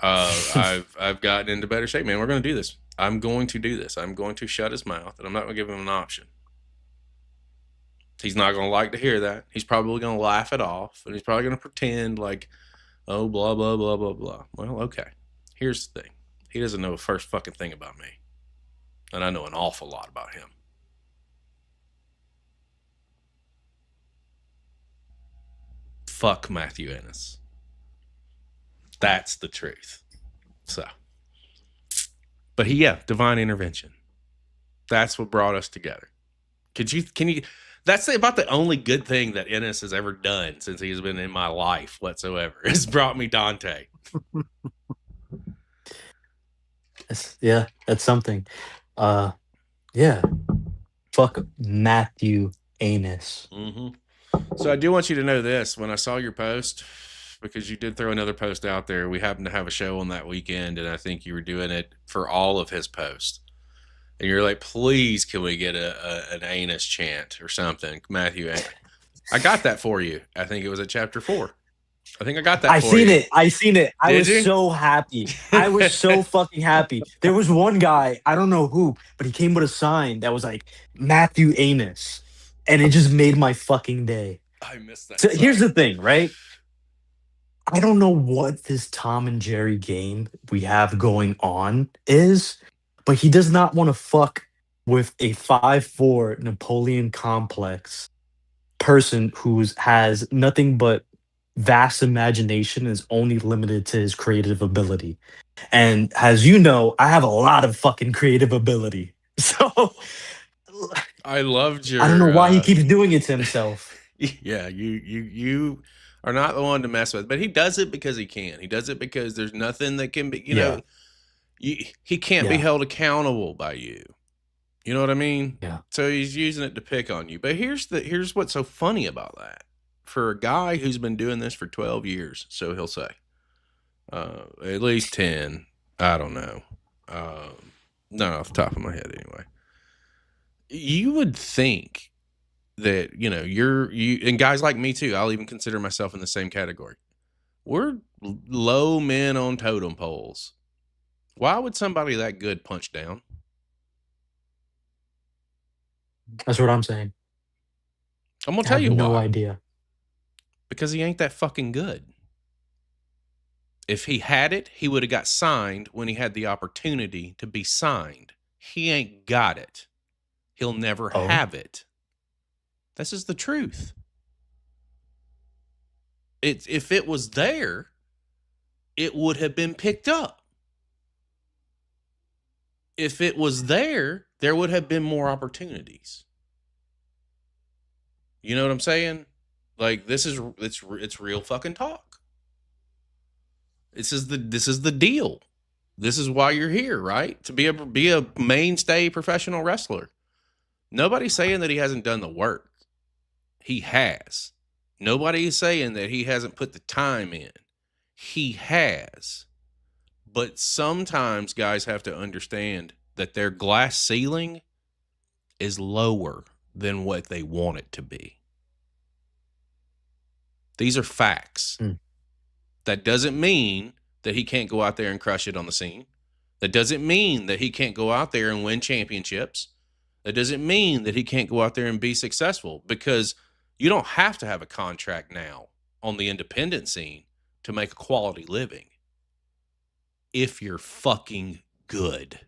I've gotten into better shape, man. We're going to do this. I'm going to do this. I'm going to shut his mouth, and I'm not going to give him an option. He's not going to like to hear that. He's probably going to laugh it off, and he's probably going to pretend like, oh, blah, blah, blah, blah, blah. Well, okay. Here's the thing. He doesn't know a first fucking thing about me. And I know an awful lot about him. Fuck Matthew Ennis. That's the truth. So. But divine intervention. That's what brought us together. Can you, that's about the only good thing that Ennis has ever done since he's been in my life whatsoever. Has brought me Dante. Yeah, that's something. Yeah. Fuck Matthew Ennis. So I do want you to know this. When I saw your post, because you did throw another post out there. We happened to have a show on that weekend, and I think you were doing it for all of his posts. And you're like, please, can we get an Ennis chant or something? Matthew, I got that for you. I think it was at chapter 4. I think I got that for you. I seen it. I Did was you? so happy. I was so fucking happy. There was one guy, I don't know who, but he came with a sign that was like Matthew Ennis. And it just made my fucking day. I missed that. So here's the thing, right? I don't know what this Tom and Jerry game we have going on is, but he does not want to fuck with a 5'4" Napoleon complex person who has nothing but vast imagination and is only limited to his creative ability. And as you know, I have a lot of fucking creative ability. So I loved your. I don't know why he keeps doing it to himself. Yeah, you are not the one to mess with, but he does it because he can. He does it because there's nothing that can be, Yeah. he can't be Yeah. held accountable by you. You know what I mean? Yeah. So he's using it to pick on you. But here's what's so funny about that. For a guy who's been doing this for 12 years, so he'll say, at least 10, I don't know. Not off the top of my head anyway. You would think that, you and guys like me too, I'll even consider myself in the same category. We're low men on totem poles. Why would somebody that good punch down? That's what I'm saying. I'm going to I tell have you no why. idea. Because he ain't that fucking good. If he had it, he would have got signed when he had the opportunity to be signed. He ain't got it. He'll never have it. This is the truth. If it was there, it would have been picked up. If it was there would have been more opportunities. You know what I'm saying? Like, it's real fucking talk. This is the deal. This is why you're here, right? To be a mainstay professional wrestler. Nobody's saying that he hasn't done the work. He has. Nobody is saying that he hasn't put the time in. He has. But sometimes guys have to understand that their glass ceiling is lower than what they want it to be. These are facts. That doesn't mean that he can't go out there and crush it on the scene. That doesn't mean that he can't go out there and win championships. That doesn't mean that he can't go out there and be successful, because you don't have to have a contract now on the independent scene to make a quality living if you're fucking good.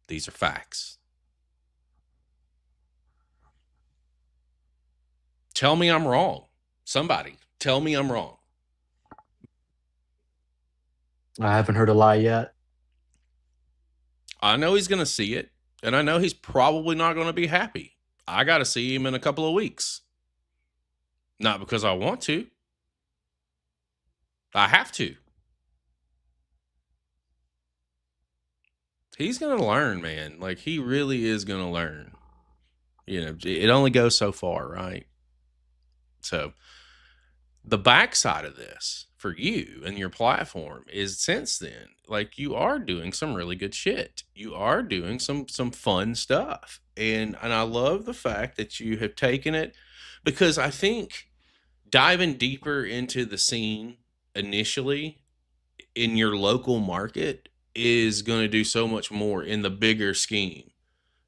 These are facts. Tell me I'm wrong. Somebody tell me I'm wrong. I haven't heard a lie yet. I know he's going to see it, and I know he's probably not going to be happy. I got to see him in a couple of weeks. Not because I want to. I have to. He's going to learn, man. Like, he really is going to learn. It only goes so far, right? So, the backside of this for you and your platform is, since then, like, you are doing some really good shit. You are doing some fun stuff. And I love the fact that you have taken it, because I think diving deeper into the scene initially in your local market is going to do so much more in the bigger scheme,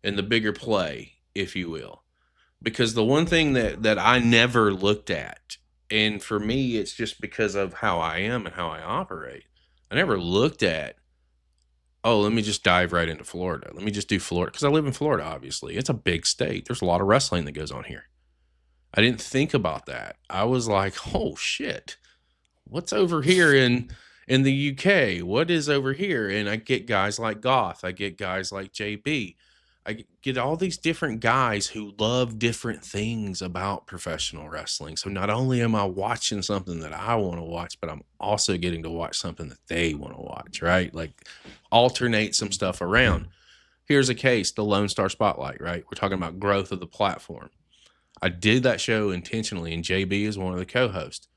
in the bigger play, if you will. Because the one thing that I never looked at, and for me, it's just because of how I am and how I operate, I never looked at, oh, let me just dive right into Florida. Let me just do Florida. Because I live in Florida, obviously. It's a big state. There's a lot of wrestling that goes on here. I didn't think about that. I was like, oh, shit. What's over here in the UK? What is over here? And I get guys like Goth. I get guys like JB. I get all these different guys who love different things about professional wrestling. So not only am I watching something that I want to watch, but I'm also getting to watch something that they want to watch, right? Like, alternate some stuff around. Here's a case, the Lone Star Spotlight, right? We're talking about growth of the platform. I did that show intentionally, and JB is one of the co-hosts.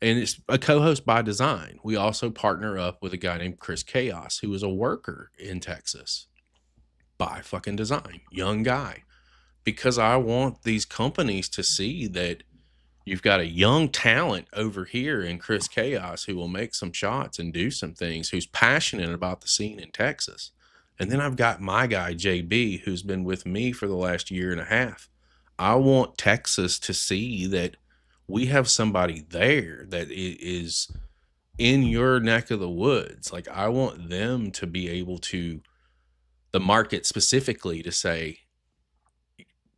And it's a co-host by design. We also partner up with a guy named Chris Chaos, who is a worker in Texas by fucking design, young guy. Because I want these companies to see that you've got a young talent over here in Chris Chaos who will make some shots and do some things, who's passionate about the scene in Texas. And then I've got my guy, JB, who's been with me for the last year and a half. I want Texas to see that we have somebody there that is in your neck of the woods. Like, I want them to be able to, the market specifically, to say,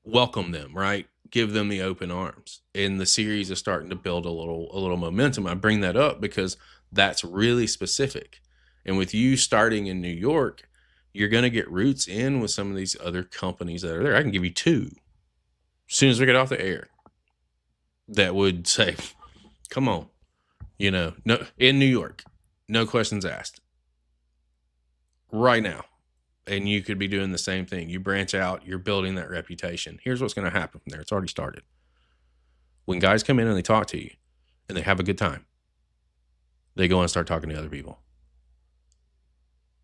welcome them, right? Give them the open arms. And the series is starting to build a little momentum. I bring that up because that's really specific. And with you starting in New York, you're going to get roots in with some of these other companies that are there. I can give you two as soon as we get off the air that would say, come on, no, in New York, no questions asked right now. And you could be doing the same thing. You branch out, you're building that reputation. Here's what's going to happen from there. It's already started. When guys come in and they talk to you and they have a good time, they go and start talking to other people.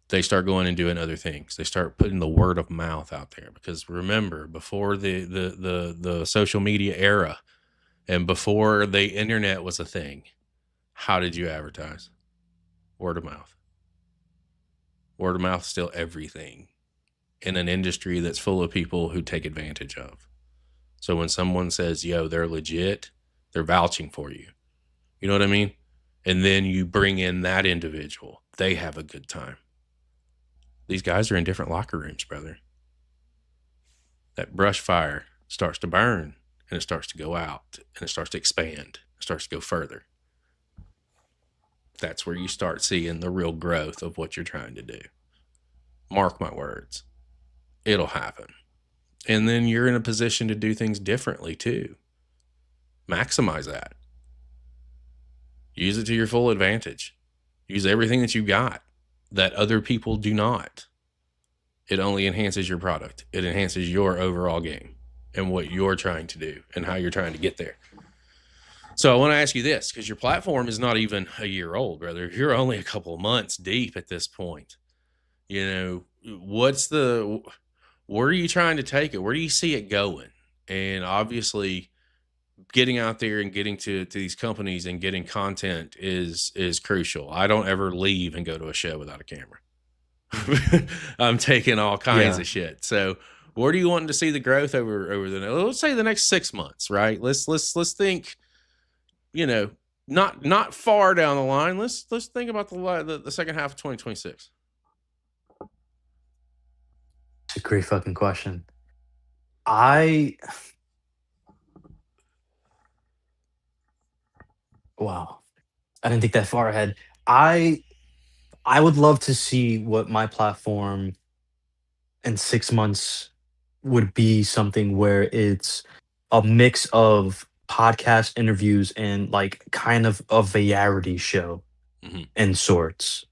They start going and doing other things. They start putting the word of mouth out there. Because remember, before the social media era and before the internet was a thing, how did you advertise? Word of mouth. Word of mouth is still everything in an industry that's full of people who take advantage of. So when someone says, yo, they're legit, they're vouching for you. You know what I mean? And then you bring in that individual. They have a good time. These guys are in different locker rooms, brother. That brush fire starts to burn, and it starts to go out, and it starts to expand. It starts to go further. That's where you start seeing the real growth of what you're trying to do. Mark my words. It'll happen. And then you're in a position to do things differently too. Maximize that. Use it to your full advantage. Use everything that you got that other people do not. It only enhances your product. It enhances your overall game and what you're trying to do and how you're trying to get there. So I want to ask you this, because your platform is not even a year old, brother. You're only a couple of months deep at this point. Where are you trying to take it? Where do you see it going? And obviously getting out there and getting to these companies and getting content is crucial. I don't ever leave and go to a show without a camera. I'm taking all kinds of shit. So where do you want to see the growth over let's say the next 6 months, right? Let's think, not far down the line. Let's think about the second half of 2026. It's a great fucking question. Wow. I didn't think that far ahead. I would love to see what my platform in 6 months would be, something where it's a mix of podcast interviews and like kind of a variety show in sorts,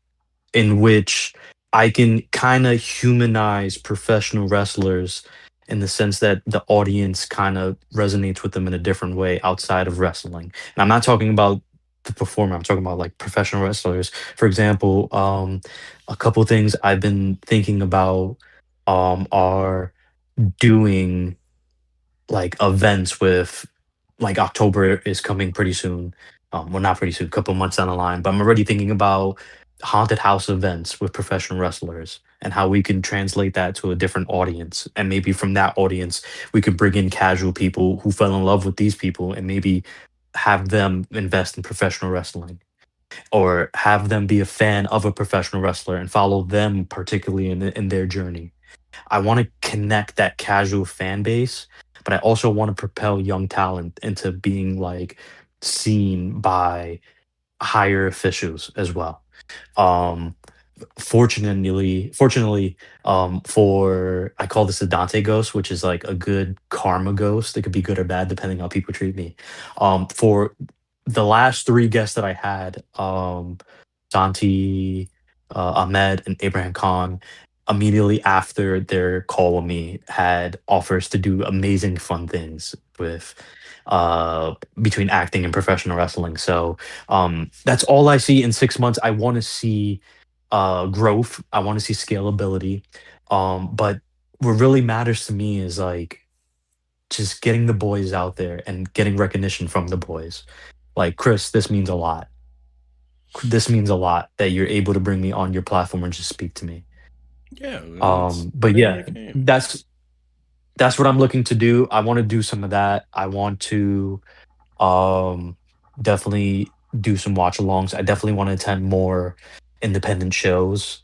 in which I can kind of humanize professional wrestlers in the sense that the audience kind of resonates with them in a different way outside of wrestling. And I'm not talking about the performer, I'm talking about like professional wrestlers. For example, a couple things I've been thinking about are doing like events with, like, October is coming pretty soon. Well, not pretty soon, a couple months down the line, but I'm already thinking about haunted house events with professional wrestlers and how we can translate that to a different audience. And maybe from that audience, we could bring in casual people who fell in love with these people and maybe have them invest in professional wrestling, or have them be a fan of a professional wrestler and follow them particularly in their journey. I want to connect that casual fan base, but I also want to propel young talent into being like seen by higher officials as well. Um, fortunately, for I call this a Dante ghost, which is like a good karma ghost. It could be good or bad depending on how people treat me. For the last three guests that I had, Dante, Ahmed, and Abraham Khan, immediately after their call with me had offers to do amazing fun things with between acting and professional wrestling. So that's all I see in 6 months. I want to see growth. I want to see scalability. But what really matters to me is like just getting the boys out there and getting recognition from the boys. Like, Chris, this means a lot. This means a lot that you're able to bring me on your platform and just speak to me. Yeah, that's But name of yeah, the game. that's what I'm looking to do. I want to do some of that. I want to um definitely do some watch alongs. I definitely want to attend more independent shows.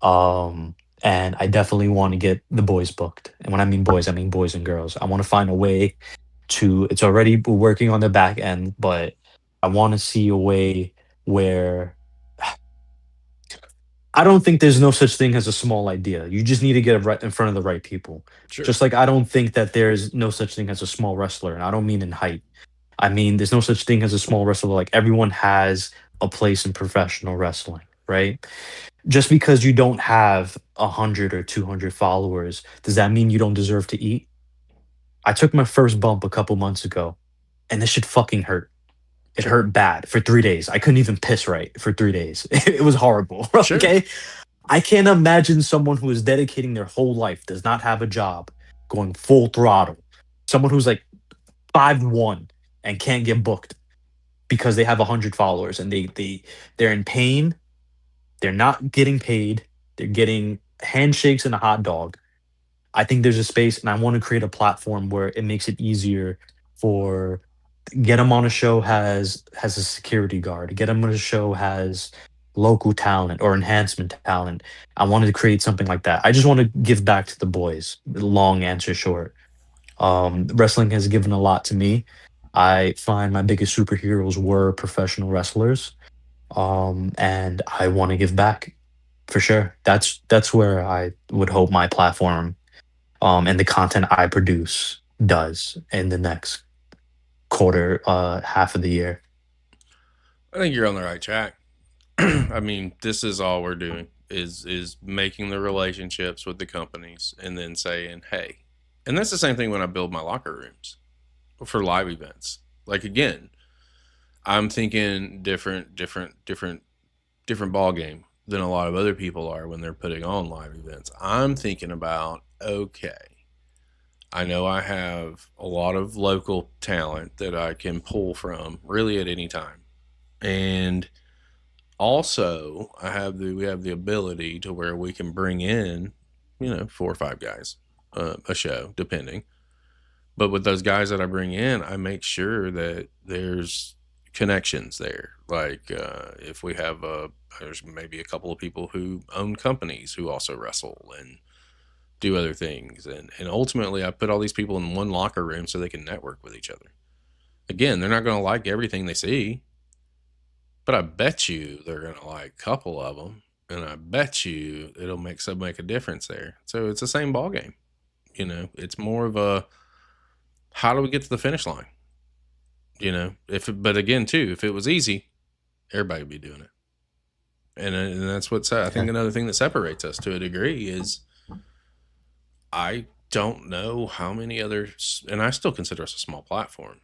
Um and I definitely want to get the boys booked. And when I mean boys, I mean boys and girls. I want to find a way to it's already working on the back end, but I want to see a way where I don't think there's no such thing as a small idea. You just need to get it right in front of the right people. Sure. Just like I don't think that there's no such thing as a small wrestler, and I don't mean in height. I mean there's no such thing as a small wrestler. Like everyone has a place in professional wrestling, right? Just because you don't have 100 or 200 followers, does that mean you don't deserve to eat? I took my first bump a couple months ago, and this shit fucking hurt. It Sure. hurt bad for 3 days. I couldn't even piss right for 3 days. It was horrible. Sure. Okay. I can't imagine someone who is dedicating their whole life, does not have a job, going full throttle. Someone who's like 5'1" and can't get booked because they have 100 followers and they're in pain. They're not getting paid. They're getting handshakes and a hot dog. I think there's a space, and I want to create a platform where it makes it easier for get them on a show has a security guard. Get them on a show has local talent or enhancement talent. I wanted to create something like that. I just want to give back to the boys. Long answer short. Wrestling has given a lot to me. I find my biggest superheroes were professional wrestlers. And I want to give back for sure. That's where I would hope my platform and the content I produce does in the next quarter, half of the year. I think you're on the right track. I mean, this is all we're doing is making the relationships with the companies and then saying, "Hey." And that's the same thing when I build my locker rooms for live events. Like again, I'm thinking different ball game than a lot of other people are when they're putting on live events. I'm thinking about, okay, I know I have a lot of local talent that I can pull from really at any time. And also we have the ability to where we can bring in, 4 or 5 guys a show depending, but with those guys that I bring in, I make sure that there's connections there. Like if we have there's maybe a couple of people who own companies who also wrestle and do other things, and ultimately I put all these people in one locker room so they can network with each other. Again, they're not going to like everything they see, but I bet you they're going to like a couple of them, and I bet you it'll make a difference there. So it's the same ball game. It's more of a how do we get to the finish line? But again, too, if it was easy, everybody would be doing it. And that's what's, I think another thing that separates us to a degree is I don't know how many others, and I still consider us a small platform.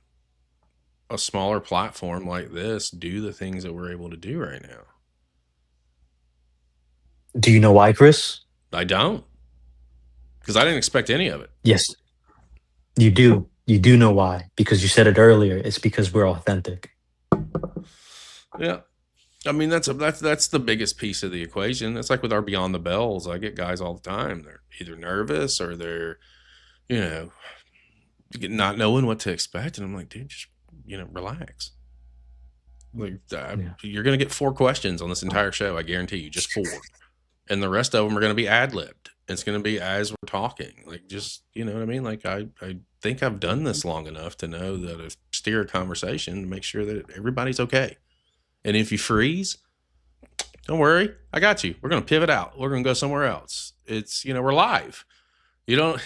A smaller platform like this do the things that we're able to do right now. Do you know why, Chris? I don't, because I didn't expect any of it. Yes, you do. You do know why, because you said it earlier. It's because we're authentic. Yeah. I mean, that's the biggest piece of the equation. It's like with our Beyond the Bells. I get guys all the time. They're either nervous or they're, not knowing what to expect. And I'm like, dude, just, relax. Like, you're going to get 4 questions on this entire show. I guarantee you, just 4. And the rest of them are going to be ad-libbed. It's going to be as we're talking. Like, just, you know what I mean? Like, I think I've done this long enough to know that to steer a conversation to make sure that everybody's okay. And if you freeze, don't worry. I got you. We're going to pivot out. We're going to go somewhere else. It's, we're live. You don't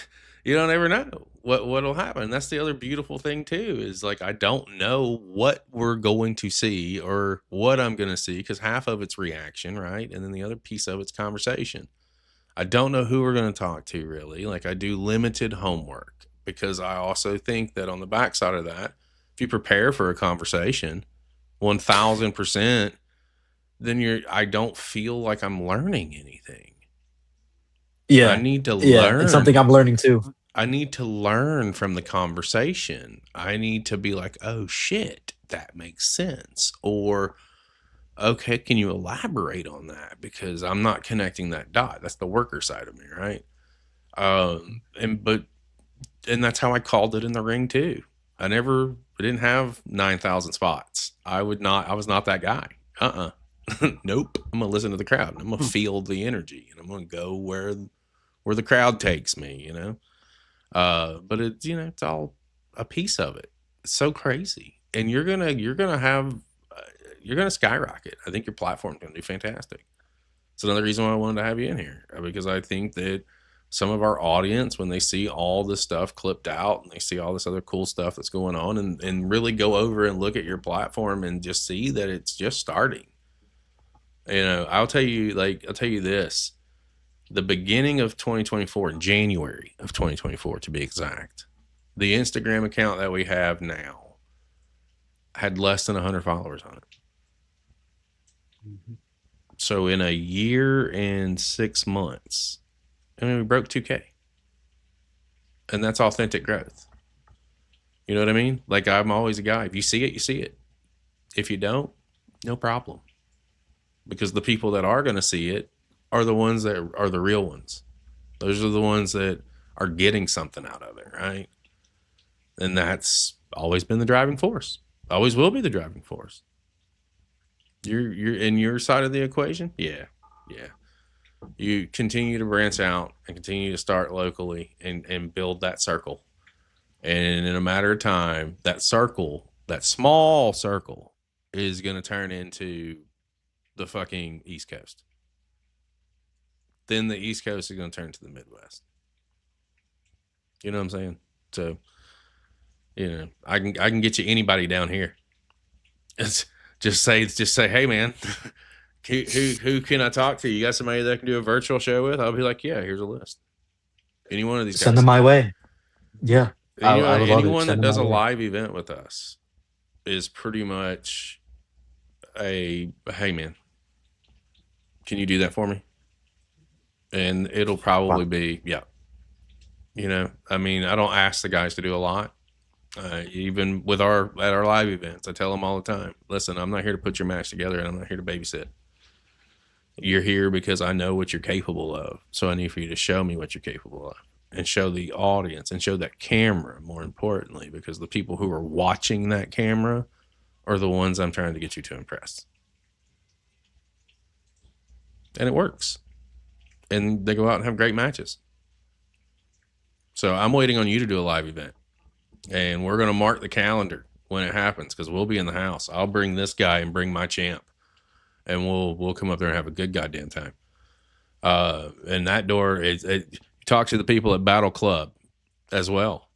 ever know what'll happen. That's the other beautiful thing too, is like, I don't know what we're going to see or what I'm going to see, because half of it's reaction, right? And then the other piece of it's conversation. I don't know who we're going to talk to really. Like I do limited homework because I also think that on the backside of that, if you prepare for a conversation 1000%, then I don't feel like I'm learning anything. I Yeah. need to Yeah. It's learn. something I'm learning too. I need to learn from the conversation. I need to be like, oh shit, that makes sense. Or, okay, can you elaborate on that? Because I'm not connecting that dot. That's the worker side of me, right? And that's how I called it in the ring too. I didn't have 9,000 spots. I was not that guy. Nope. I'm gonna listen to the crowd. I'm gonna feel the energy, and I'm gonna go where the crowd takes me. But it's it's all a piece of it. It's so crazy, and you're gonna skyrocket. I think your platform's gonna do fantastic. It's another reason why I wanted to have you in here, because I think that some of our audience, when they see all this stuff clipped out and they see all this other cool stuff that's going on, and really go over and look at your platform and just see that it's just starting. I'll tell you this. The beginning of 2024, in January of 2024 to be exact, the Instagram account that we have now had less than 100 followers on it. Mm-hmm. So in a year and 6 months, we broke 2K. And that's authentic growth. You know what I mean? Like, I'm always a guy. If you see it, you see it. If you don't, no problem. Because the people that are going to see it are the ones that are the real ones. Those are the ones that are getting something out of it, right? And that's always been the driving force. Always will be the driving force. You're in your side of the equation? Yeah. You continue to branch out and continue to start locally and build that circle. And in a matter of time, that circle, that small circle, is going to turn into the fucking East Coast. Then the East Coast is going to turn to the Midwest. You know what I'm saying? So, I can get you anybody down here. It's just say, hey man, who can I talk to? You got somebody that I can do a virtual show with? I'll be like, yeah, here's a list. Any one of these guys. Send them my way. Yeah. I would love it. Anyone Send that them does a my way. live event with us is pretty much hey man, can you do that for me? And it'll probably be, yeah. I don't ask the guys to do a lot. Even at our live events, I tell them all the time, listen, I'm not here to put your match together, and I'm not here to babysit. You're here because I know what you're capable of. So I need for you to show me what you're capable of, and show the audience, and show that camera, more importantly, because the people who are watching that camera are the ones I'm trying to get you to impress. And it works. And they go out and have great matches. So I'm waiting on you to do a live event. And we're going to mark the calendar when it happens, because we'll be in the house. I'll bring this guy and bring my champ. And we'll come up there and have a good goddamn time. And that door, talk to the people at Battle Club as well.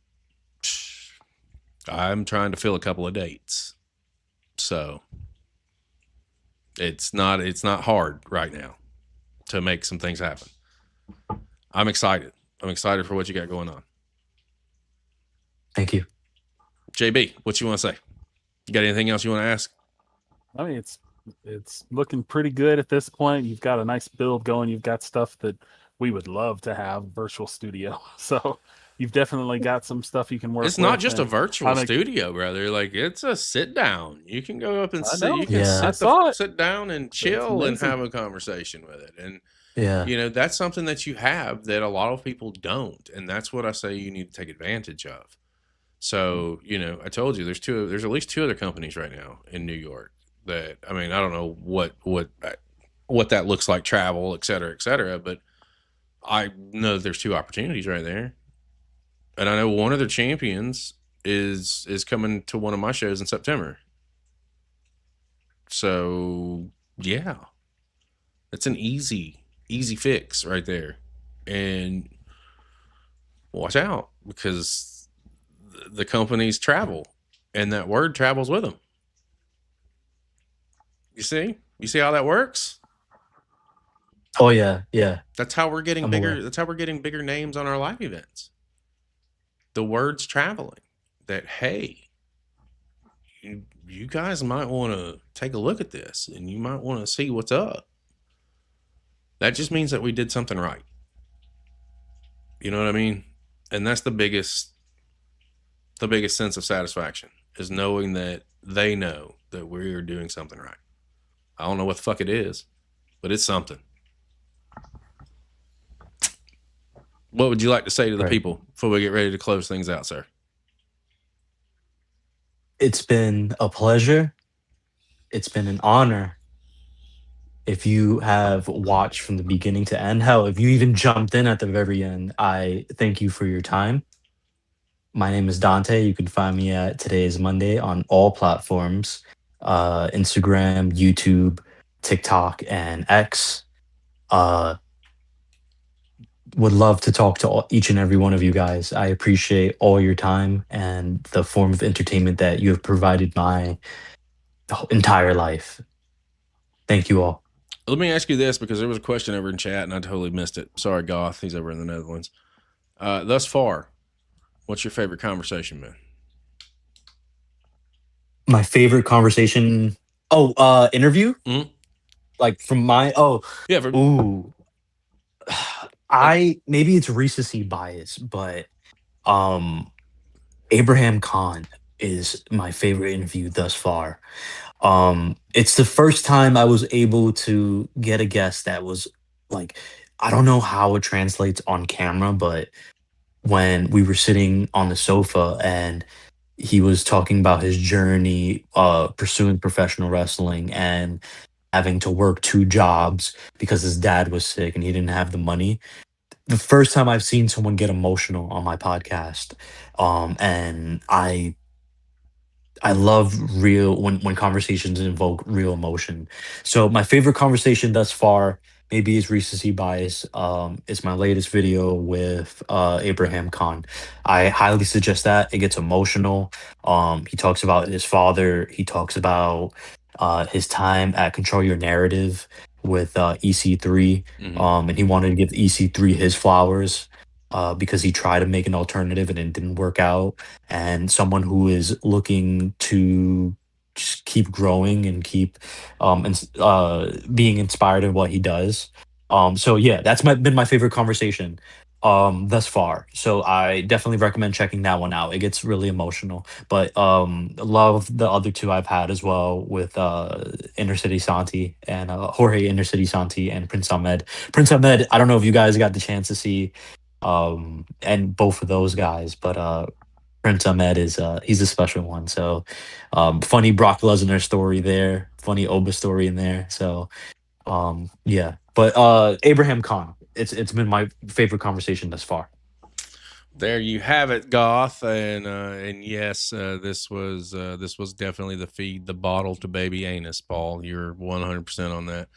I'm trying to fill a couple of dates. So it's not hard right now to make some things happen. I'm excited. I'm excited for what you got going on. Thank you. JB, what you want to say? You got anything else you want to ask? I mean, it's looking pretty good at this point. You've got a nice build going. You've got stuff that we would love to have, virtual studio. So you've definitely got some stuff you can work with. It's not just a virtual studio, brother. Like, it's a sit down. You can go up and sit. You can sit down and chill and have a conversation with it. And that's something that you have that a lot of people don't. And that's what I say you need to take advantage of. So, I told you there's at least 2 other companies right now in New York that, I don't know what that looks like, travel, et cetera, but I know there's 2 opportunities right there. And I know one of their champions is coming to one of my shows in September. So, yeah. It's an easy fix right there. And watch out, because the companies travel, and that word travels with them. You see how that works? Oh yeah, yeah. That's how we're getting I'm bigger. aware. That's how we're getting bigger names on our live events. The word's traveling that, hey, you guys might want to take a look at this and you might want to see what's up. That just means that we did something right. You know what I mean? And that's the biggest sense of satisfaction is knowing that they know that we are doing something right. I don't know what the fuck it is, but it's something. What would you like to say to the Right. people before we get ready to close things out, sir? It's been a pleasure. It's been an honor. If you have watched from the beginning to end, hell, if you even jumped in at the very end, I thank you for your time. My name is Dante. You can find me at Today's Monday on all platforms, Instagram, YouTube, TikTok, and X. Uh, would love to talk to each and every one of you guys. I appreciate all your time and the form of entertainment that you have provided my entire life. Thank you all. Let me ask you this because there was a question over in chat and I totally missed it. Sorry, Goth. He's over in the Netherlands. Thus far, what's your favorite conversation been? My favorite conversation. Oh, interview. Mhm. Like from my. Oh, Yeah. ooh. Maybe it's recency bias, but um, Abraham Khan is my favorite interview thus far. It's the first time I was able to get a guest that was like, I don't know how it translates on camera, but when we were sitting on the sofa and he was talking about his journey pursuing professional wrestling and having to work two jobs because his dad was sick and he didn't have the money. The first time I've seen someone get emotional on my podcast. And I love real when conversations invoke real emotion. So my favorite conversation thus far maybe is recency bias. It's my latest video with Abraham Khan. I highly suggest that. It gets emotional. He talks about his father. He talks about his time at Control Your Narrative with EC3. And he wanted to give EC3 his flowers because he tried to make an alternative and it didn't work out, and someone who is looking to just keep growing and keep being inspired in what he does. So yeah, that's been my favorite conversation thus far. So I definitely recommend checking that one out. It gets really emotional, but love the other two I've had as well with Inner City Santi and Jorge Inner City Santi and Prince Ahmed. Prince Ahmed, I don't know if you guys got the chance to see and both of those guys, but Prince Ahmed is he's a special one. So funny Brock Lesnar story there, funny Oba story in there. So yeah. But Abraham Khan, it's been my favorite conversation thus far. There you have it, Goth, and yes, this was definitely the feed the bottle to baby Ennis, Paul. You're 100% on that.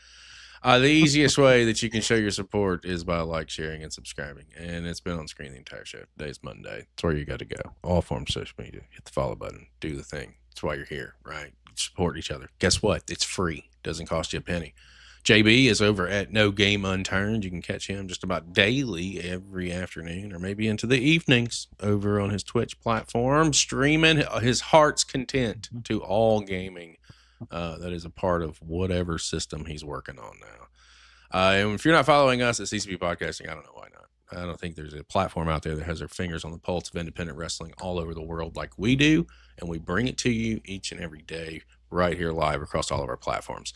The easiest way that you can show your support is by like, sharing, and subscribing. And it's been on screen the entire show. Today's Monday. It's where you got to go. All forms of social media. Hit the follow button. Do the thing. That's why you're here, right? Support each other. Guess what? It's free. Doesn't cost you a penny. JB is over at No Game Unturned. You can catch him just about daily every afternoon or maybe into the evenings over on his Twitch platform, streaming his heart's content to all gaming that is a part of whatever system he's working on now. And if you're not following us at CCP Podcasting, I don't know why not. I don't think there's a platform out there that has their fingers on the pulse of independent wrestling all over the world like we do, and we bring it to you each and every day right here live across all of our platforms.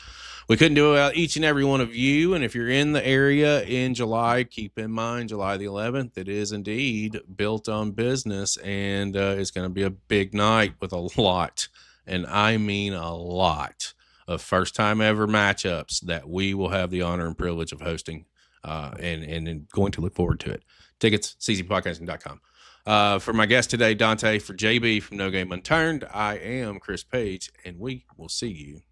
We couldn't do it without each and every one of you, and if you're in the area in July, keep in mind July the 11th, it is indeed Built on Business, and it's going to be a big night with a lot, and I mean a lot, of first time ever matchups that we will have the honor and privilege of hosting and going to look forward to it. Tickets, ccpodcasting.com. For my guest today, Dante, for JB from No Game Unturned, I am Chris Page, and we will see you